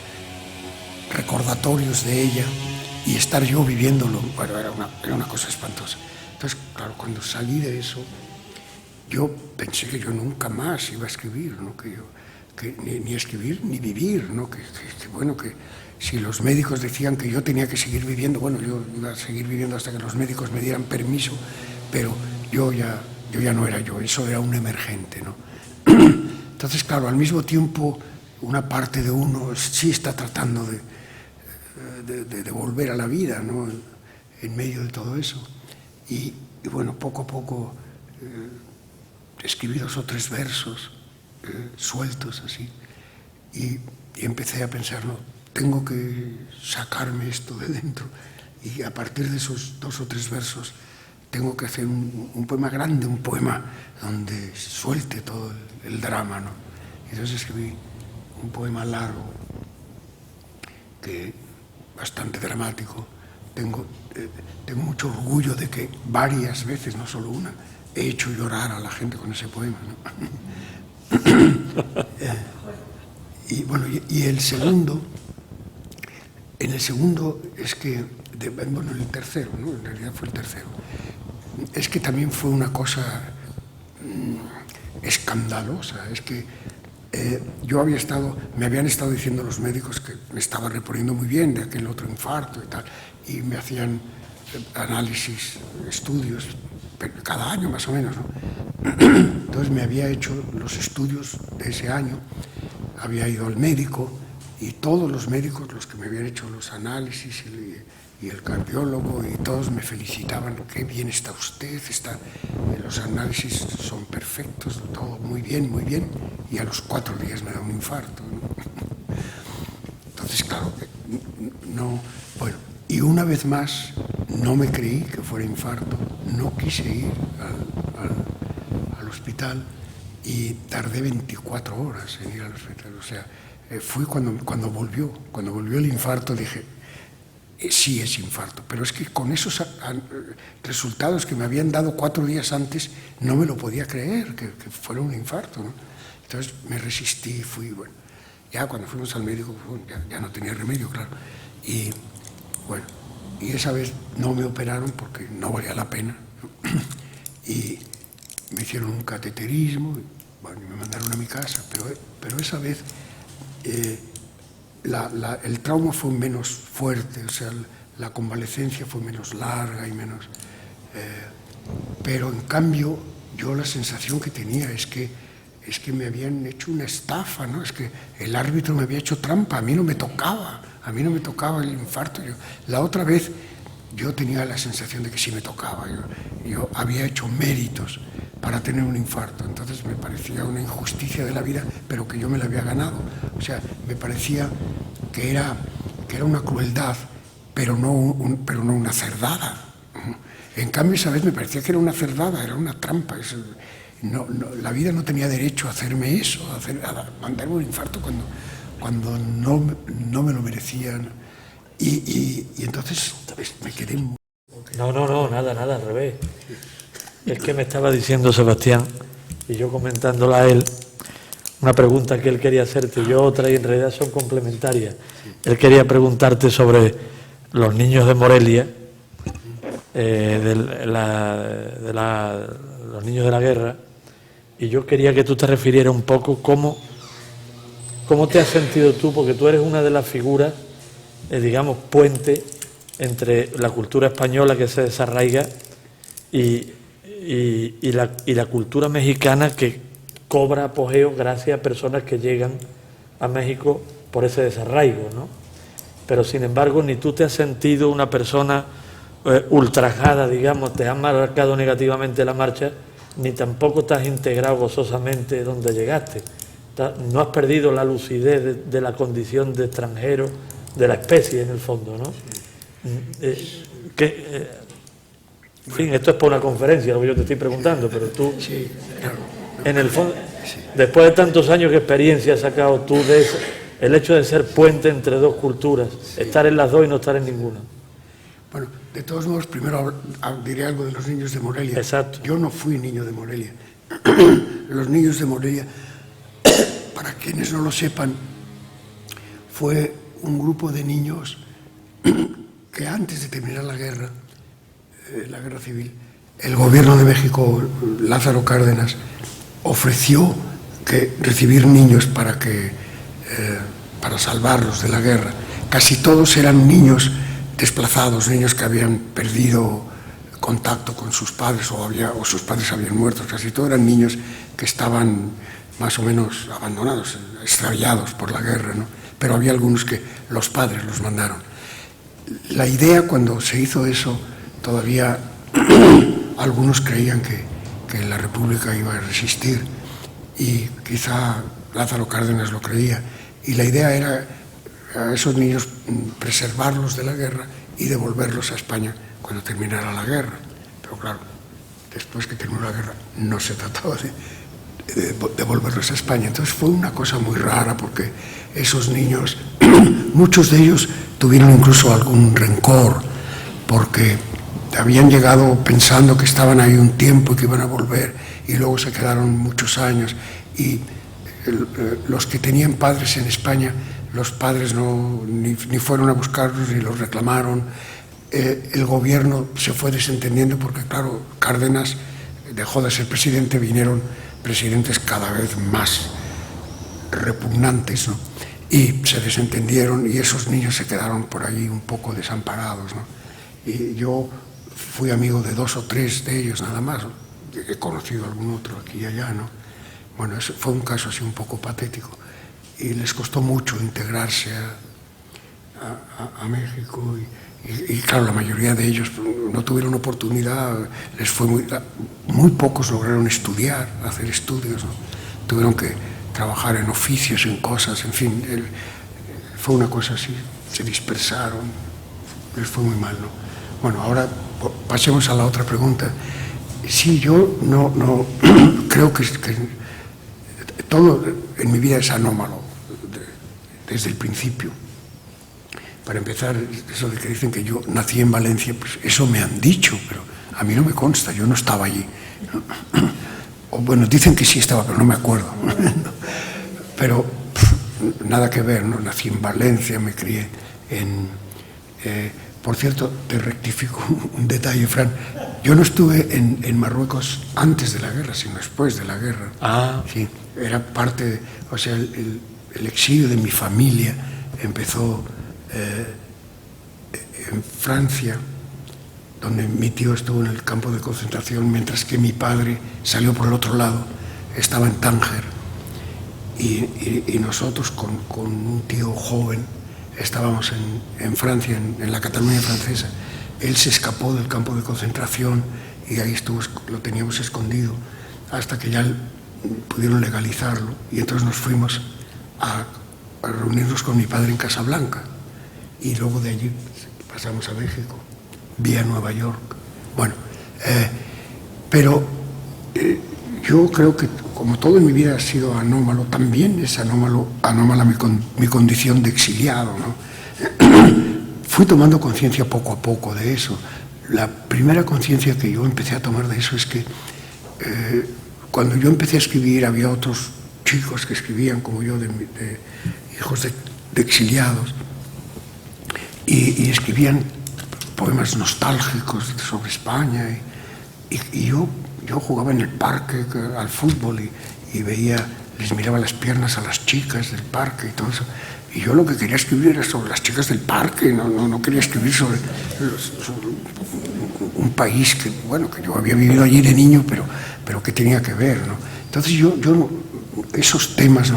recordatorios de ella y estar yo viviéndolo. Bueno, era una cosa espantosa. Entonces, claro, cuando salí de eso, yo pensé que yo nunca más iba a escribir, ¿no? Que ni escribir ni vivir, ¿no? Que si los médicos decían que yo tenía que seguir viviendo, bueno, yo iba a seguir viviendo hasta que los médicos me dieran permiso, pero yo ya no era yo, eso era un emergente, ¿no? Entonces, claro, al mismo tiempo, una parte de uno sí está tratando de volver a la vida, ¿no? En medio de todo eso. Y bueno, poco a poco escribí 2 o 3 versos sueltos así, y empecé a pensar, no, tengo que sacarme esto de dentro, y a partir de esos 2 o 3 versos tengo que hacer un poema grande, un poema donde suelte todo el drama, ¿no? Y entonces escribí un poema largo, bastante dramático. Tengo mucho orgullo de que varias veces, no solo una, he hecho llorar a la gente con ese poema, ¿no? Y bueno, y el segundo, en el segundo es que, bueno, el tercero, ¿no? En realidad fue el tercero, es que también fue una cosa escandalosa. Es que me habían estado diciendo los médicos que me estaba reponiendo muy bien de aquel otro infarto y tal, y me hacían análisis, estudios, cada año más o menos, ¿no? Entonces me había hecho los estudios de ese año, había ido al médico, y todos los médicos, los que me habían hecho los análisis y el cardiólogo, y todos me felicitaban, qué bien está usted, los análisis son perfectos, todo muy bien, y a los 4 días me da un infarto, ¿no? Entonces, claro, no, bueno, y una vez más no me creí que fuera infarto, no quise ir al hospital, y tardé 24 horas en ir al hospital. O sea, fui cuando volvió el infarto, dije, sí es infarto, pero es que con esos resultados que me habían dado 4 días antes, no me lo podía creer que fuera un infarto, ¿no? Entonces me resistí y fui, bueno. Ya cuando fuimos al médico, bueno, ya no tenía remedio, claro. Y bueno, y esa vez no me operaron porque no valía la pena, ¿no? Y me hicieron un cateterismo, y, bueno, me mandaron a mi casa, pero esa vez el trauma fue menos fuerte, o sea, la convalecencia fue menos larga y menos... pero en cambio, yo la sensación que tenía es que me habían hecho una estafa, ¿no? Es que el árbitro me había hecho trampa, a mí no me tocaba el infarto. La otra vez yo tenía la sensación de que sí me tocaba, yo había hecho méritos para tener un infarto, entonces me parecía una injusticia de la vida, pero que yo me la había ganado. O sea, me parecía que era una crueldad, pero no una cerdada. En cambio, esa vez me parecía que era una cerdada, era una trampa. La vida no tenía derecho a hacerme eso, a mandarme un infarto cuando no me lo merecían. Y entonces me quedé... No, nada, al revés. Es que me estaba diciendo Sebastián, y yo comentándola a él, una pregunta que él quería hacerte y yo otra, y en realidad son complementarias. Él quería preguntarte sobre los niños de Morelia, los niños de la guerra, y yo quería que tú te refirieras un poco cómo te has sentido tú, porque tú eres una de las figuras, digamos, puente entre la cultura española que se desarraiga y la cultura mexicana que cobra apogeo gracias a personas que llegan a México por ese desarraigo, ¿no? Pero sin embargo ni tú te has sentido una persona ultrajada, digamos, te has marcado negativamente la marcha, ni tampoco te has integrado gozosamente donde llegaste. No has perdido la lucidez de la condición de extranjero, de la especie en el fondo, ¿no? En fin, esto es por una conferencia, lo que yo te estoy preguntando, pero tú, sí, claro. En el fondo, después de tantos años, ¿qué experiencia has sacado tú de eso? El hecho de ser puente entre dos culturas, estar en las dos y no estar en ninguna. Bueno, de todos modos, primero diré algo de los niños de Morelia. Exacto. Yo no fui niño de Morelia. Los niños de Morelia, para quienes no lo sepan, fue un grupo de niños que antes de terminar la guerra civil, el gobierno de México, Lázaro Cárdenas, ofreció recibir niños para salvarlos de la guerra. Casi todos eran niños desplazados, niños que habían perdido contacto con sus padres o sus padres habían muerto. Casi todos eran niños que estaban más o menos abandonados, extraviados por la guerra, ¿no? Pero había algunos que los padres los mandaron. La idea, cuando se hizo eso, todavía algunos creían que la República iba a resistir, y quizá Lázaro Cárdenas lo creía, y la idea era a esos niños preservarlos de la guerra y devolverlos a España cuando terminara la guerra. Pero claro, después que terminó la guerra no se trataba de devolverlos a España. Entonces fue una cosa muy rara, porque esos niños, muchos de ellos tuvieron incluso algún rencor, porque habían llegado pensando que estaban ahí un tiempo y que iban a volver, y luego se quedaron muchos años, y los que tenían padres en España, los padres ni fueron a buscarlos ni los reclamaron. El gobierno se fue desentendiendo porque, claro, Cárdenas dejó de ser presidente, vinieron presidentes cada vez más repugnantes, ¿no? Y se desentendieron, y esos niños se quedaron por ahí un poco desamparados, ¿no? Y yo fui amigo de 2 o 3 de ellos nada más, ¿no? He conocido algún otro aquí y allá, ¿no? Bueno, fue un caso así un poco patético, y les costó mucho integrarse a México, y claro, la mayoría de ellos no tuvieron oportunidad, les fue muy pocos lograron estudiar, hacer estudios, ¿no? Tuvieron que trabajar en oficios, en cosas, en fin, fue una cosa así, se dispersaron, les fue muy mal, ¿no? Bueno, ahora pasemos a la otra pregunta. Sí, yo no creo que todo en mi vida es anómalo desde el principio. Para empezar, eso de que dicen que yo nací en Valencia, pues eso me han dicho, pero a mí no me consta, yo no estaba allí. O bueno, dicen que sí estaba, pero no me acuerdo. Pero nada que ver, ¿no? Nací en Valencia, me crié en... por cierto, te rectifico un detalle, Fran. Yo no estuve en Marruecos antes de la guerra, sino después de la guerra. Ah. Sí, era parte de... O sea, el exilio de mi familia empezó en Francia, donde mi tío estuvo en el campo de concentración, mientras que mi padre salió por el otro lado, estaba en Tánger. Y nosotros con un tío joven estábamos en Francia, en la Cataluña francesa. Él se escapó del campo de concentración y ahí lo teníamos escondido hasta que ya pudieron legalizarlo, y entonces nos fuimos a reunirnos con mi padre en Casablanca, y luego de allí pasamos a México, vía Nueva York. Bueno, pero yo creo que como todo en mi vida ha sido anómalo, también es anómala mi condición de exiliado, ¿no? Fui tomando conciencia poco a poco de eso. La primera conciencia que yo empecé a tomar de eso es que cuando yo empecé a escribir había otros chicos que escribían como yo, de hijos de exiliados, y escribían poemas nostálgicos sobre España, y yo jugaba en el parque al fútbol y veía, les miraba las piernas a las chicas del parque y todo eso. Y yo lo que quería escribir era sobre las chicas del parque, no quería escribir sobre un país que yo había vivido allí de niño, pero que tenía que ver, ¿no? Entonces yo esos temas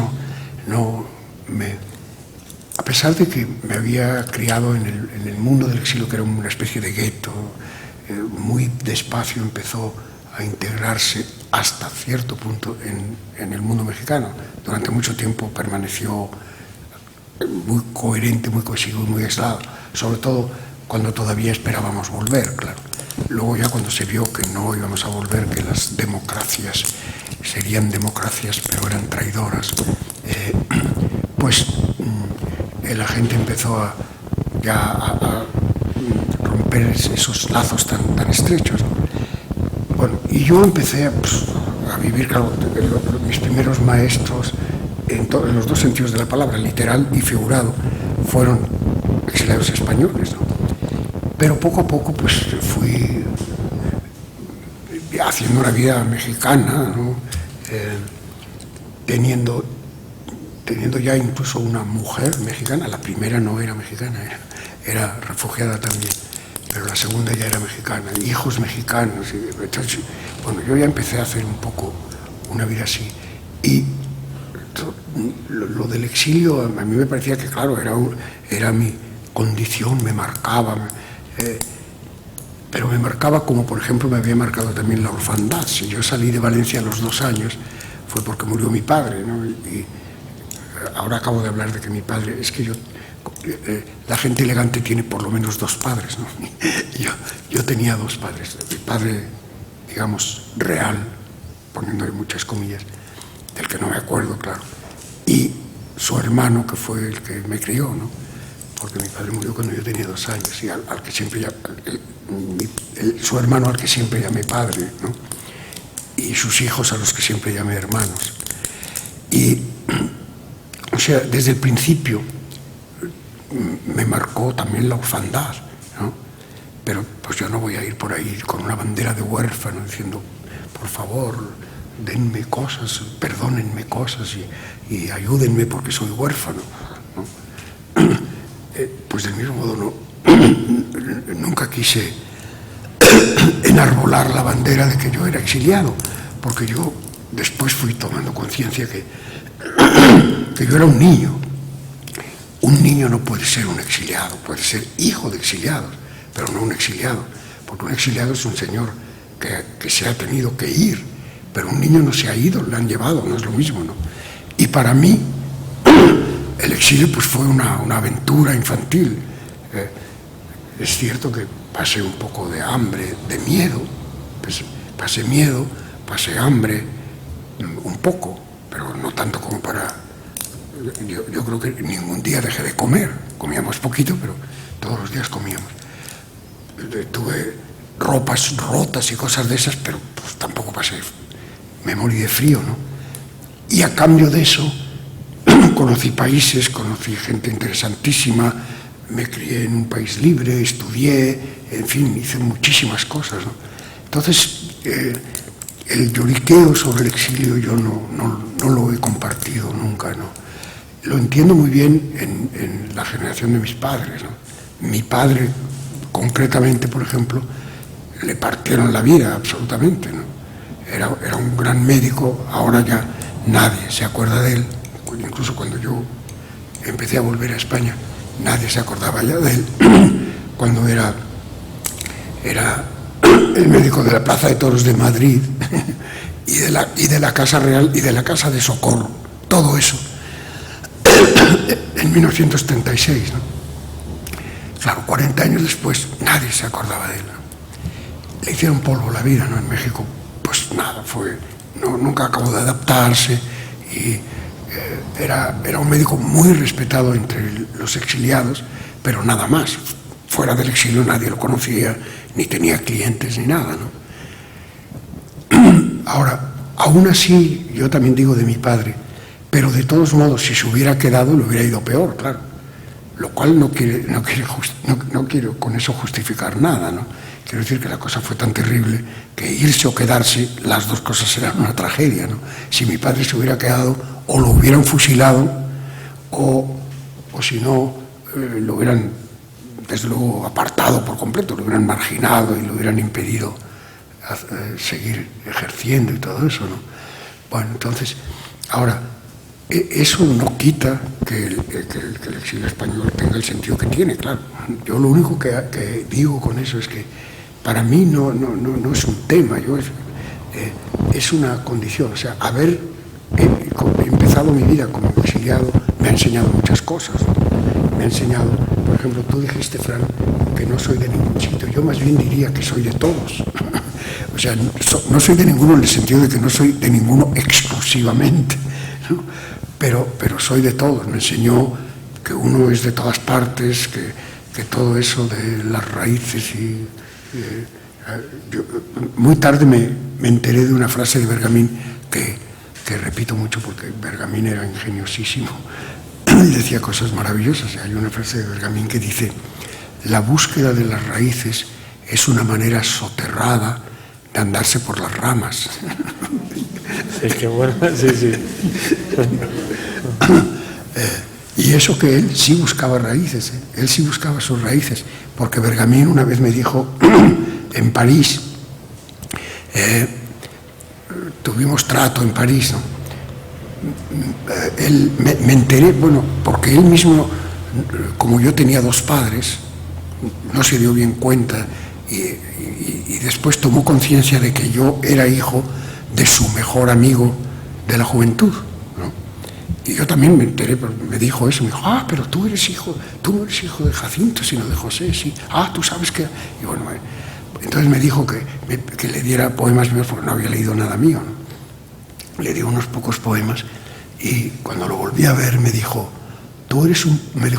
a pesar de que me había criado en el mundo del exilio, que era una especie de gueto, muy despacio empezó a integrarse hasta cierto punto en el mundo mexicano. Durante mucho tiempo permaneció muy coherente, muy cohesivo, muy aislado, sobre todo cuando todavía esperábamos volver, claro. Luego ya cuando se vio que no íbamos a volver, que las democracias serían democracias pero eran traidoras, pues la gente empezó a romper esos lazos tan estrechos, ¿no? Bueno, y yo empecé a vivir, claro, mis primeros maestros en los dos sentidos de la palabra, literal y figurado, fueron exiliados españoles, ¿no? Pero poco a poco pues fui haciendo una vida mexicana, ¿no? Teniendo ya incluso una mujer mexicana. La primera no era mexicana, era refugiada también, pero la segunda ya era mexicana, hijos mexicanos. Entonces, bueno, yo ya empecé a hacer un poco una vida así. Y lo del exilio a mí me parecía que, claro, era mi condición, me marcaba, pero me marcaba como, por ejemplo, me había marcado también la orfandad. Si yo salí de Valencia a los 2 años fue porque murió mi padre, ¿no? Y ahora acabo de hablar de que mi padre, es que la gente elegante tiene por lo menos 2 padres, ¿no? Yo tenía 2 padres. Mi padre, digamos, real, poniéndole muchas comillas, del que no me acuerdo, claro, y su hermano, que fue el que me crió, ¿no? Porque mi padre murió cuando yo tenía 2 años, y al que siempre su hermano al que siempre llamé padre, ¿no? Y sus hijos a los que siempre llamé hermanos. Y, o sea, desde el principio me marcó también la orfandad, ¿no? Pero pues yo no voy a ir por ahí con una bandera de huérfano diciendo, por favor, denme cosas, perdónenme cosas y ayúdenme porque soy huérfano, ¿no? Pues del mismo modo nunca quise enarbolar la bandera de que yo era exiliado, porque yo después fui tomando conciencia que yo era un niño. Un niño no puede ser un exiliado, puede ser hijo de exiliados, pero no un exiliado, porque un exiliado es un señor que se ha tenido que ir, pero un niño no se ha ido, le han llevado, no es lo mismo, ¿no? Y para mí el exilio pues fue una aventura infantil. Es cierto que pasé un poco de hambre, de miedo, pues pasé miedo, pasé hambre, un poco, pero no tanto como para... Yo creo que ningún día dejé de comer, comíamos poquito, pero todos los días comíamos. Tuve ropas rotas y cosas de esas, pero pues tampoco pasé, me morí de frío, ¿no? Y a cambio de eso, conocí países, conocí gente interesantísima, me crié en un país libre, estudié, en fin, hice muchísimas cosas, ¿no? Entonces, el lloriqueo sobre el exilio yo no lo he compartido nunca, ¿no? Lo entiendo muy bien en la generación de mis padres, ¿no? Mi padre, concretamente, por ejemplo, le partieron la vida absolutamente, ¿no? Era un gran médico, ahora ya nadie se acuerda de él, incluso cuando yo empecé a volver a España, nadie se acordaba ya de él, cuando era el médico de la Plaza de Toros de Madrid y de la Casa Real y de la Casa de Socorro, todo eso, en 1936, ¿no? Claro, 40 años después nadie se acordaba de él, ¿no? Le hicieron polvo la vida, ¿no? En México, pues nada, nunca acabó de adaptarse y era un médico muy respetado entre los exiliados, pero nada más. Fuera del exilio nadie lo conocía, ni tenía clientes ni nada, ¿no? Ahora, aún así, yo también digo de mi padre, pero de todos modos, si se hubiera quedado, le hubiera ido peor, claro. Lo cual no quiero con eso justificar nada, ¿no? Quiero decir que la cosa fue tan terrible que irse o quedarse, las dos cosas eran una tragedia, ¿no? Si mi padre se hubiera quedado, o lo hubieran fusilado, o si no, lo hubieran, desde luego, apartado por completo, lo hubieran marginado y lo hubieran impedido seguir ejerciendo y todo eso, ¿no? Bueno, entonces, ahora, eso no quita que el exilio español tenga el sentido que tiene, claro. Yo lo único que digo con eso es que para mí no es un tema, es una condición. O sea, haber empezado mi vida como exiliado me ha enseñado muchas cosas, ¿no? Me ha enseñado, por ejemplo, tú dijiste, Fran, que no soy de ningún sitio. Yo más bien diría que soy de todos. O sea, no soy de ninguno en el sentido de que no soy de ninguno exclusivamente, ¿no? Pero soy de todos. Me enseñó que uno es de todas partes, que todo eso de las raíces y... yo, muy tarde me enteré de una frase de Bergamín que repito mucho porque Bergamín era ingeniosísimo y decía cosas maravillosas. Hay una frase de Bergamín que dice: la búsqueda de las raíces es una manera soterrada de andarse por las ramas. Sí, qué bueno, sí. Y eso que él sí buscaba raíces, él sí buscaba sus raíces, porque Bergamín una vez me dijo, en París, tuvimos trato en París, ¿no? Él, me enteré, bueno, porque él mismo, como yo tenía dos padres, no se dio bien cuenta y después tomó conciencia de que yo era hijo de su mejor amigo de la juventud, ¿no? Y yo también me enteré, me dijo eso, me dijo, pero tú no eres hijo de Jacinto, sino de José, sí. Tú sabes que... Y bueno, entonces me dijo que le diera poemas míos porque no había leído nada mío, ¿no? Le di unos pocos poemas y cuando lo volví a ver me dijo,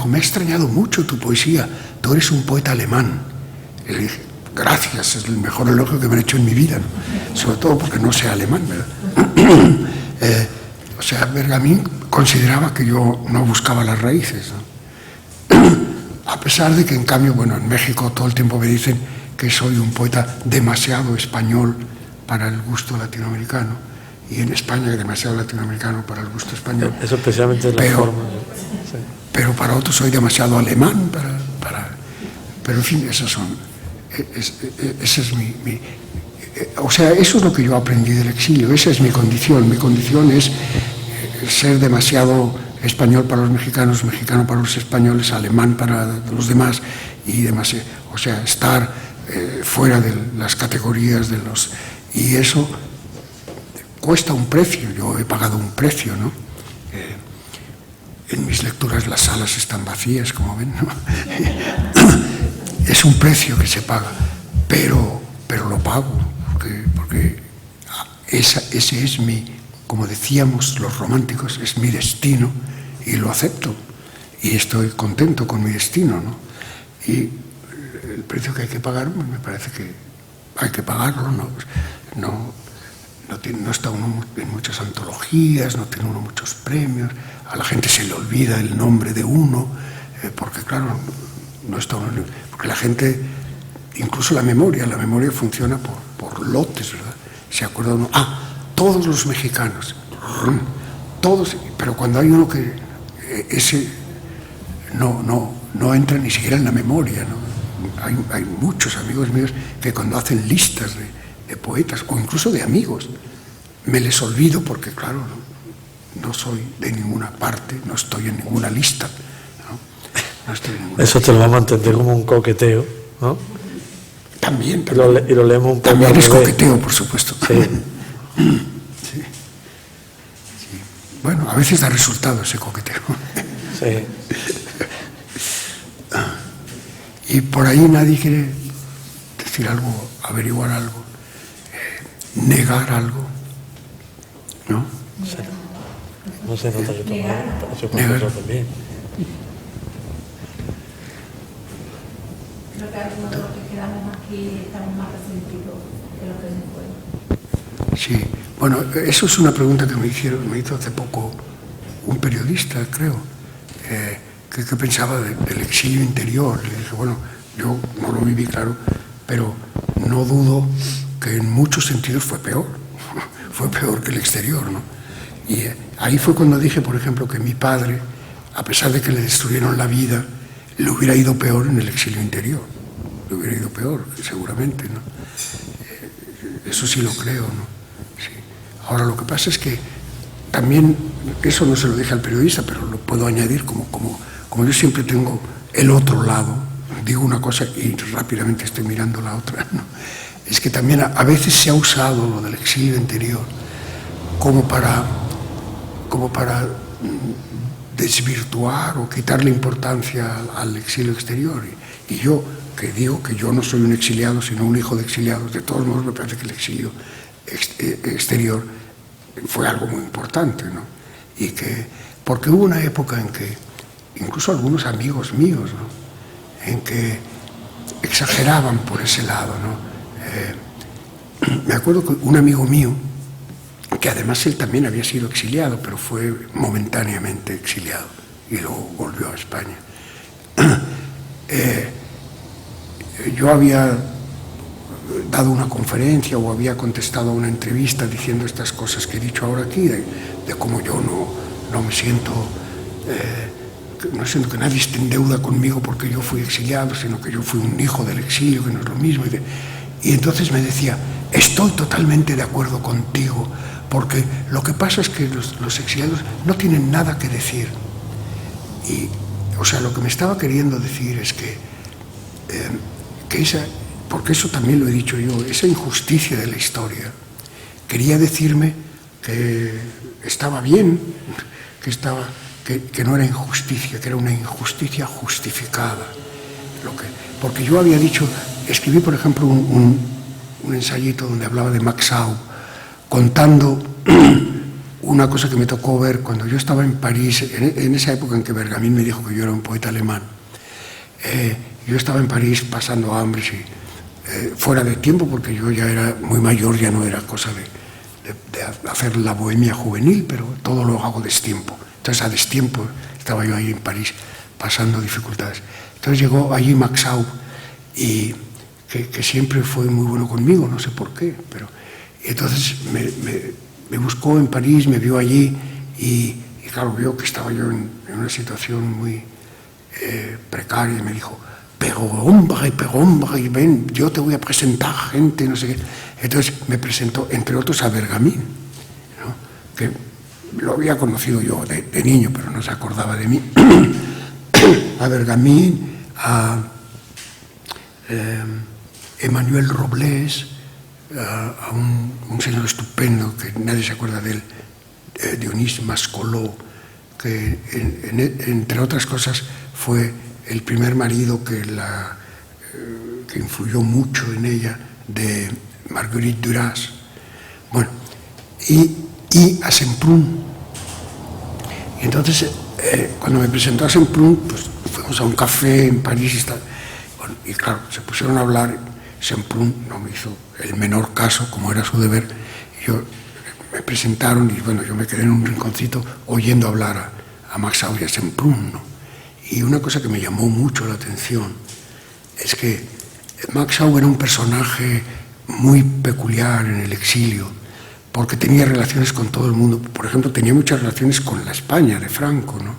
me ha extrañado mucho tu poesía, tú eres un poeta alemán. Y le dije, gracias, es el mejor elogio que me han hecho en mi vida, ¿no? Sobre todo porque no sé alemán, ¿verdad? O sea, Bergamín consideraba que yo no buscaba las raíces, ¿no? A pesar de que, en cambio, bueno, en México todo el tiempo me dicen que soy un poeta demasiado español para el gusto latinoamericano, y en España demasiado latinoamericano para el gusto español. Eso especialmente es la forma. Sí. Pero para otros soy demasiado alemán pero en fin, ese es o sea, eso es lo que yo aprendí del exilio, esa es mi condición. Mi condición es ser demasiado español para los mexicanos, mexicano para los españoles, alemán para los demás, y demasiado, o sea, estar fuera de las categorías de los... Y eso cuesta un precio, yo he pagado un precio, ¿no? En mis lecturas las salas están vacías, como ven, ¿no? Es un precio que se paga, pero lo pago, porque ese es como decíamos los románticos, es mi destino, y lo acepto, y estoy contento con mi destino, ¿no? Y el precio que hay que pagar, me parece que hay que pagarlo, no está uno en muchas antologías, no tiene uno muchos premios, a la gente se le olvida el nombre de uno, porque claro, no está uno, porque la gente, incluso la memoria funciona por lotes, ¿verdad? Se acuerda uno, todos los mexicanos, todos, pero cuando hay uno que ese no entra ni siquiera en la memoria, ¿no? Hay muchos amigos míos que cuando hacen listas de poetas o incluso de amigos, me les olvido porque, claro, no soy de ninguna parte, no estoy en ninguna lista. No estoy en ninguna Eso lista. te lo vamos a entender como un coqueteo, ¿no? También. Y lo leemos un poco. También es coqueteo, por supuesto. Sí. Sí. Sí. Bueno, a veces da resultado ese coqueteo. Sí. Y por ahí nadie quiere decir algo, averiguar algo, negar algo, ¿no? No se nota que tomamos eso con Negar. nosotros también. Creo que algunos de los que quedamos aquí estamos más resentidos de lo que se fue. Sí. Bueno, eso es una pregunta que me hizo hace poco un periodista, creo, que pensaba del exilio interior. Le dije, bueno, yo no lo viví, claro, pero no dudo que en muchos sentidos fue peor que el exterior, ¿no? Y ahí fue cuando dije, por ejemplo, que mi padre, a pesar de que le destruyeron la vida, le hubiera ido peor en el exilio interior. Le hubiera ido peor, seguramente, ¿no? Eso sí lo creo, ¿no? Sí. Ahora, lo que pasa es que también, eso no se lo dije al periodista, pero lo puedo añadir como yo siempre tengo el otro lado, digo una cosa y rápidamente estoy mirando la otra, ¿no? Es que también a veces se ha usado lo del exilio interior como para desvirtuar o quitarle importancia al exilio exterior. Y yo, que digo que yo no soy un exiliado, sino un hijo de exiliados, de todos modos me parece que el exilio exterior fue algo muy importante, ¿no? Porque hubo una época en que incluso algunos amigos míos, ¿no?, en que exageraban por ese lado, ¿no? Me acuerdo que un amigo mío, que además él también había sido exiliado, pero fue momentáneamente exiliado y luego volvió a España. Yo había dado una conferencia o había contestado a una entrevista diciendo estas cosas que he dicho ahora aquí, de cómo yo no me siento, no siento que nadie esté en deuda conmigo porque yo fui exiliado, sino que yo fui un hijo del exilio, que no es lo mismo. Y entonces me decía, estoy totalmente de acuerdo contigo, porque lo que pasa es que los exiliados no tienen nada que decir. Y, o sea, lo que me estaba queriendo decir es que porque eso también lo he dicho yo, esa injusticia de la historia, quería decirme que estaba bien, que no era injusticia, que era una injusticia justificada. Porque yo había dicho, escribí por ejemplo un ensayito donde hablaba de Max Aub, contando una cosa que me tocó ver cuando yo estaba en París, en esa época en que Bergamín me dijo que yo era un poeta alemán. Yo estaba en París pasando hambre, sí, fuera de tiempo, porque yo ya era muy mayor, ya no era cosa de hacer la bohemia juvenil, pero todo lo hago destiempo. Entonces a destiempo estaba yo ahí en París pasando dificultades. Entonces llegó allí Max Aub, y que siempre fue muy bueno conmigo, no sé por qué, pero entonces me buscó en París, me vio allí y claro, vio que estaba yo en una situación muy precaria y me dijo, pero hombre, ven, yo te voy a presentar gente, no sé qué. Entonces me presentó, entre otros, a Bergamín, ¿no?, que lo había conocido yo de niño, pero no se acordaba de mí. A Bergamín, a Emmanuel Robles, a un señor estupendo que nadie se acuerda de él, Dionís Mascoló, que entre otras cosas fue el primer marido que influyó mucho en ella, de Marguerite Duras. Bueno, y a Semprún. Y entonces, cuando me presentó a Semprún, pues fuimos a un café en París y tal. Bueno, y claro, se pusieron a hablar. Semprún no me hizo el menor caso, como era su deber, Me presentaron y bueno, yo me quedé en un rinconcito oyendo hablar a Max Aub y a Semprún, ¿no? Y una cosa que me llamó mucho la atención es que Max Aub era un personaje muy peculiar en el exilio, porque tenía relaciones con todo el mundo. Por ejemplo, tenía muchas relaciones con la España de Franco, ¿no?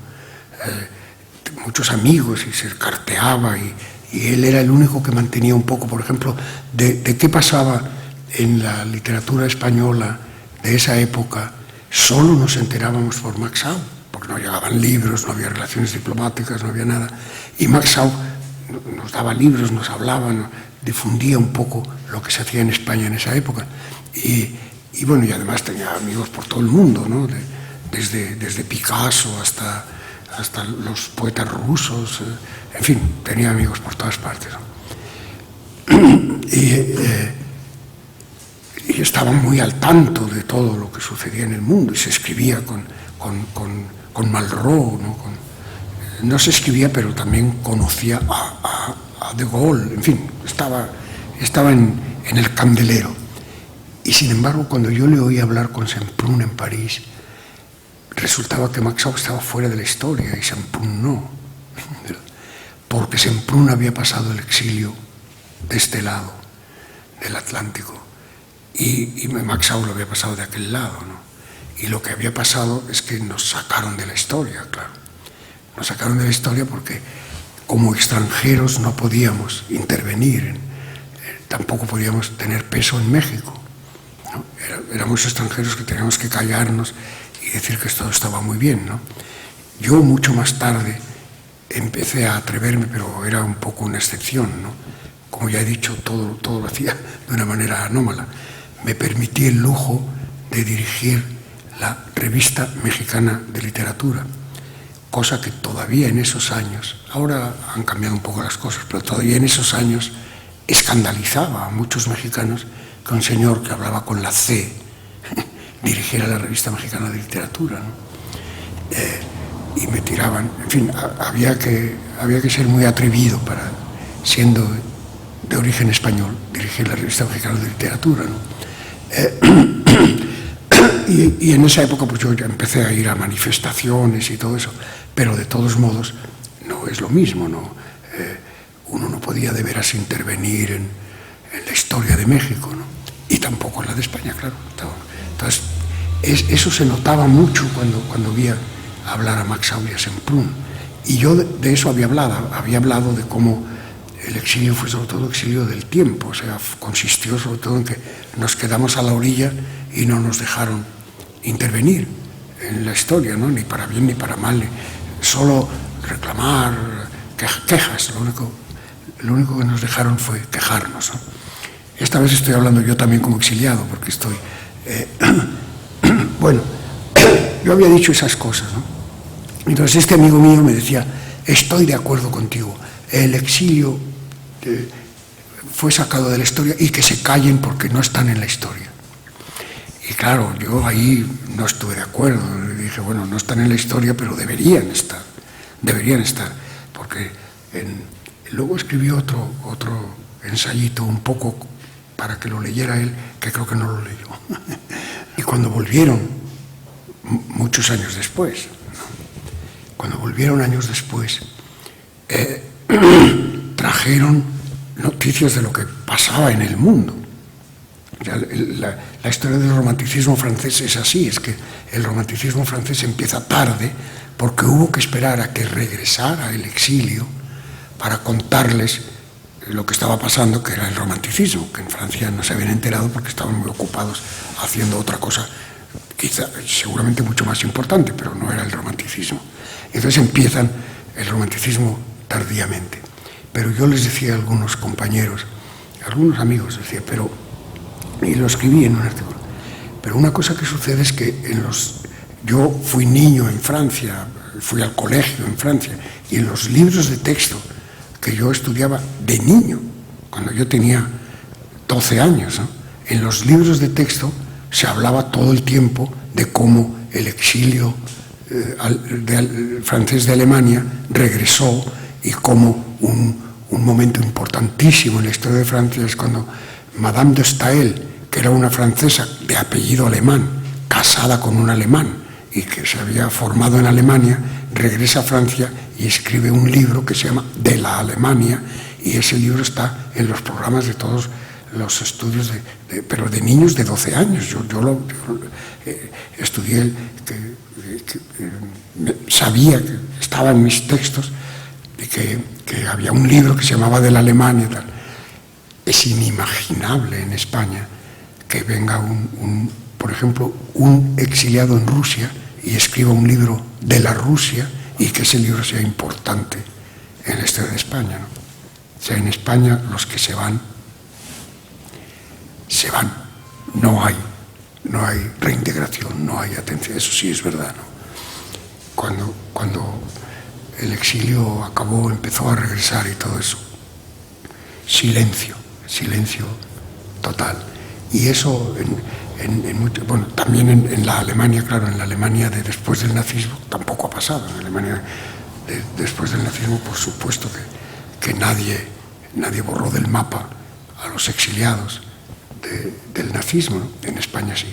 Muchos amigos, y se carteaba, y él era el único que mantenía un poco, por ejemplo, de qué pasaba en la literatura española de esa época. Solo nos enterábamos por Max Aub, porque no llegaban libros, no había relaciones diplomáticas, no había nada. Y Max Aub nos daba libros, nos hablaba, difundía un poco lo que se hacía en España en esa época. Y bueno, y además tenía amigos por todo el mundo, ¿no? Desde Picasso hasta los poetas rusos, en fin, tenía amigos por todas partes, ¿no? Y estaba muy al tanto de todo lo que sucedía en el mundo, y se escribía con Malraux, ¿no? No se escribía, pero también conocía a De Gaulle, en fin, estaba en el candelero. Y sin embargo, cuando yo le oí hablar con Semprún en París, resultaba que Max Aub estaba fuera de la historia y Semprún no, porque Semprún había pasado el exilio de este lado del Atlántico y Max Aub lo había pasado de aquel lado, ¿no? Y lo que había pasado es que nos sacaron de la historia, claro. Nos sacaron de la historia porque como extranjeros no podíamos intervenir, tampoco podíamos tener peso en México, ¿no? Éramos extranjeros que teníamos que callarnos y decir que todo estaba muy bien, ¿no? Yo mucho más tarde empecé a atreverme, pero era un poco una excepción, ¿no? Como ya he dicho, todo lo hacía de una manera anómala. Me permití el lujo de dirigir la Revista Mexicana de Literatura, cosa que todavía en esos años, ahora han cambiado un poco las cosas, pero todavía en esos años escandalizaba a muchos mexicanos que un señor que hablaba con la C dirigiera la Revista Mexicana de Literatura, ¿no? Y me tiraban, en fin, había que ser muy atrevido para, siendo de origen español, dirigir la Revista Mexicana de Literatura, ¿no? Y en esa época pues yo ya empecé a ir a manifestaciones y todo eso, pero de todos modos no es lo mismo, ¿no? Uno no podía de veras intervenir en la historia de México, ¿no? Y tampoco en la de España, claro. Entonces, eso se notaba mucho cuando vi hablar a Max Aub y a Semprún. Y yo de eso había hablado de cómo el exilio fue sobre todo exilio del tiempo, o sea, consistió sobre todo en que nos quedamos a la orilla y no nos dejaron intervenir en la historia, ¿no? Ni para bien ni para mal, solo reclamar quejas, lo único que nos dejaron fue quejarnos, ¿no? Esta vez estoy hablando yo también como exiliado, porque estoy... Bueno, yo había dicho esas cosas, ¿no? Entonces este amigo mío me decía, estoy de acuerdo contigo, el exilio fue sacado de la historia y que se callen porque no están en la historia. Y claro, yo ahí no estuve de acuerdo, dije, bueno, no están en la historia, pero deberían estar, porque luego escribió otro ensayito un poco para que lo leyera él, que creo que no lo leyó. Y cuando volvieron, muchos años después, ¿no? Cuando volvieron años después, trajeron noticias de lo que pasaba en el mundo. La historia del romanticismo francés es así, es que el romanticismo francés empieza tarde porque hubo que esperar a que regresara el exilio para contarles lo que estaba pasando, que era el romanticismo, que en Francia no se habían enterado porque estaban muy ocupados haciendo otra cosa, quizá seguramente mucho más importante, pero no era el romanticismo. Entonces empiezan el romanticismo tardíamente. Pero yo les decía a algunos compañeros, a algunos amigos, decía, y lo escribí en un artículo, pero una cosa que sucede es que yo fui niño en Francia, fui al colegio en Francia, y en los libros de texto que yo estudiaba de niño, cuando yo tenía 12 años, ¿no? En los libros de texto se hablaba todo el tiempo de cómo el exilio francés de Alemania regresó y cómo un momento importantísimo en la historia de Francia es cuando Madame de Staël, que era una francesa de apellido alemán, casada con un alemán y que se había formado en Alemania, regresa a Francia y escribe un libro que se llama De la Alemania, y ese libro está en los programas de todos los estudios, pero de niños de 12 años. Yo estudié, sabía que estaba en mis textos, de que había un libro que se llamaba De la Alemania y tal. Es inimaginable en España que venga por ejemplo, un exiliado en Rusia y escriba un libro de la Rusia y que ese libro sea importante en la historia de España, ¿no? O sea, en España los que se van, no hay reintegración, no hay atención, eso sí es verdad, ¿no? Cuando el exilio acabó, empezó a regresar y todo eso, silencio total. Y eso bueno, también en la Alemania, claro, en la Alemania de después del nazismo tampoco ha pasado. En la Alemania después del nazismo, por supuesto que nadie borró del mapa a los exiliados del nazismo, ¿no? En España sí,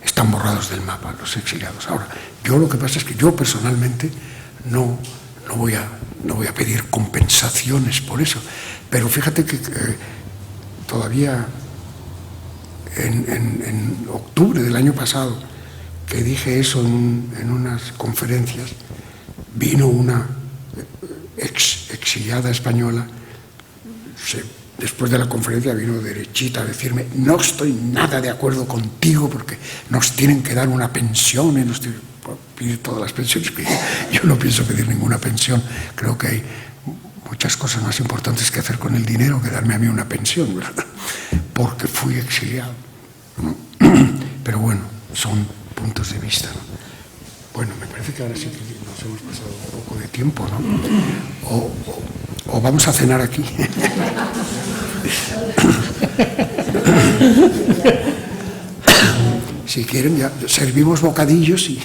están borrados del mapa los exiliados. Ahora, yo lo que pasa es que yo personalmente no voy a pedir compensaciones por eso, pero fíjate que todavía en octubre del año pasado, que dije eso en unas conferencias, vino una exiliada española, después de la conferencia vino derechita a decirme: no estoy nada de acuerdo contigo porque nos tienen que dar una pensión y nos tienen que pedir todas las pensiones. Que yo no pienso pedir ninguna pensión, creo que hay muchas cosas más importantes que hacer con el dinero que darme a mí una pensión, ¿verdad? Porque fui exiliado, ¿no? Pero bueno, son puntos de vista, ¿no? Bueno, me parece que ahora sí que nos hemos pasado un poco de tiempo, ¿no? O vamos a cenar aquí. Si quieren, ya servimos bocadillos y...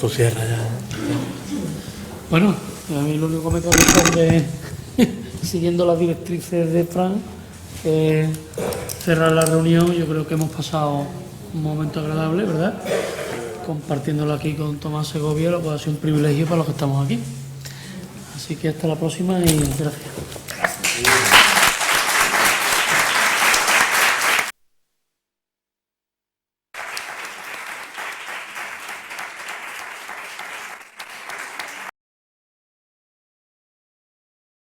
Tú cierras ya. Bueno, a mí lo único que me corresponde, siguiendo las directrices de Fran, cerrar la reunión. Yo creo que hemos pasado un momento agradable, ¿verdad? Compartiéndolo aquí con Tomás Segovia, lo cual ha sido un privilegio para los que estamos aquí. Así que hasta la próxima y gracias.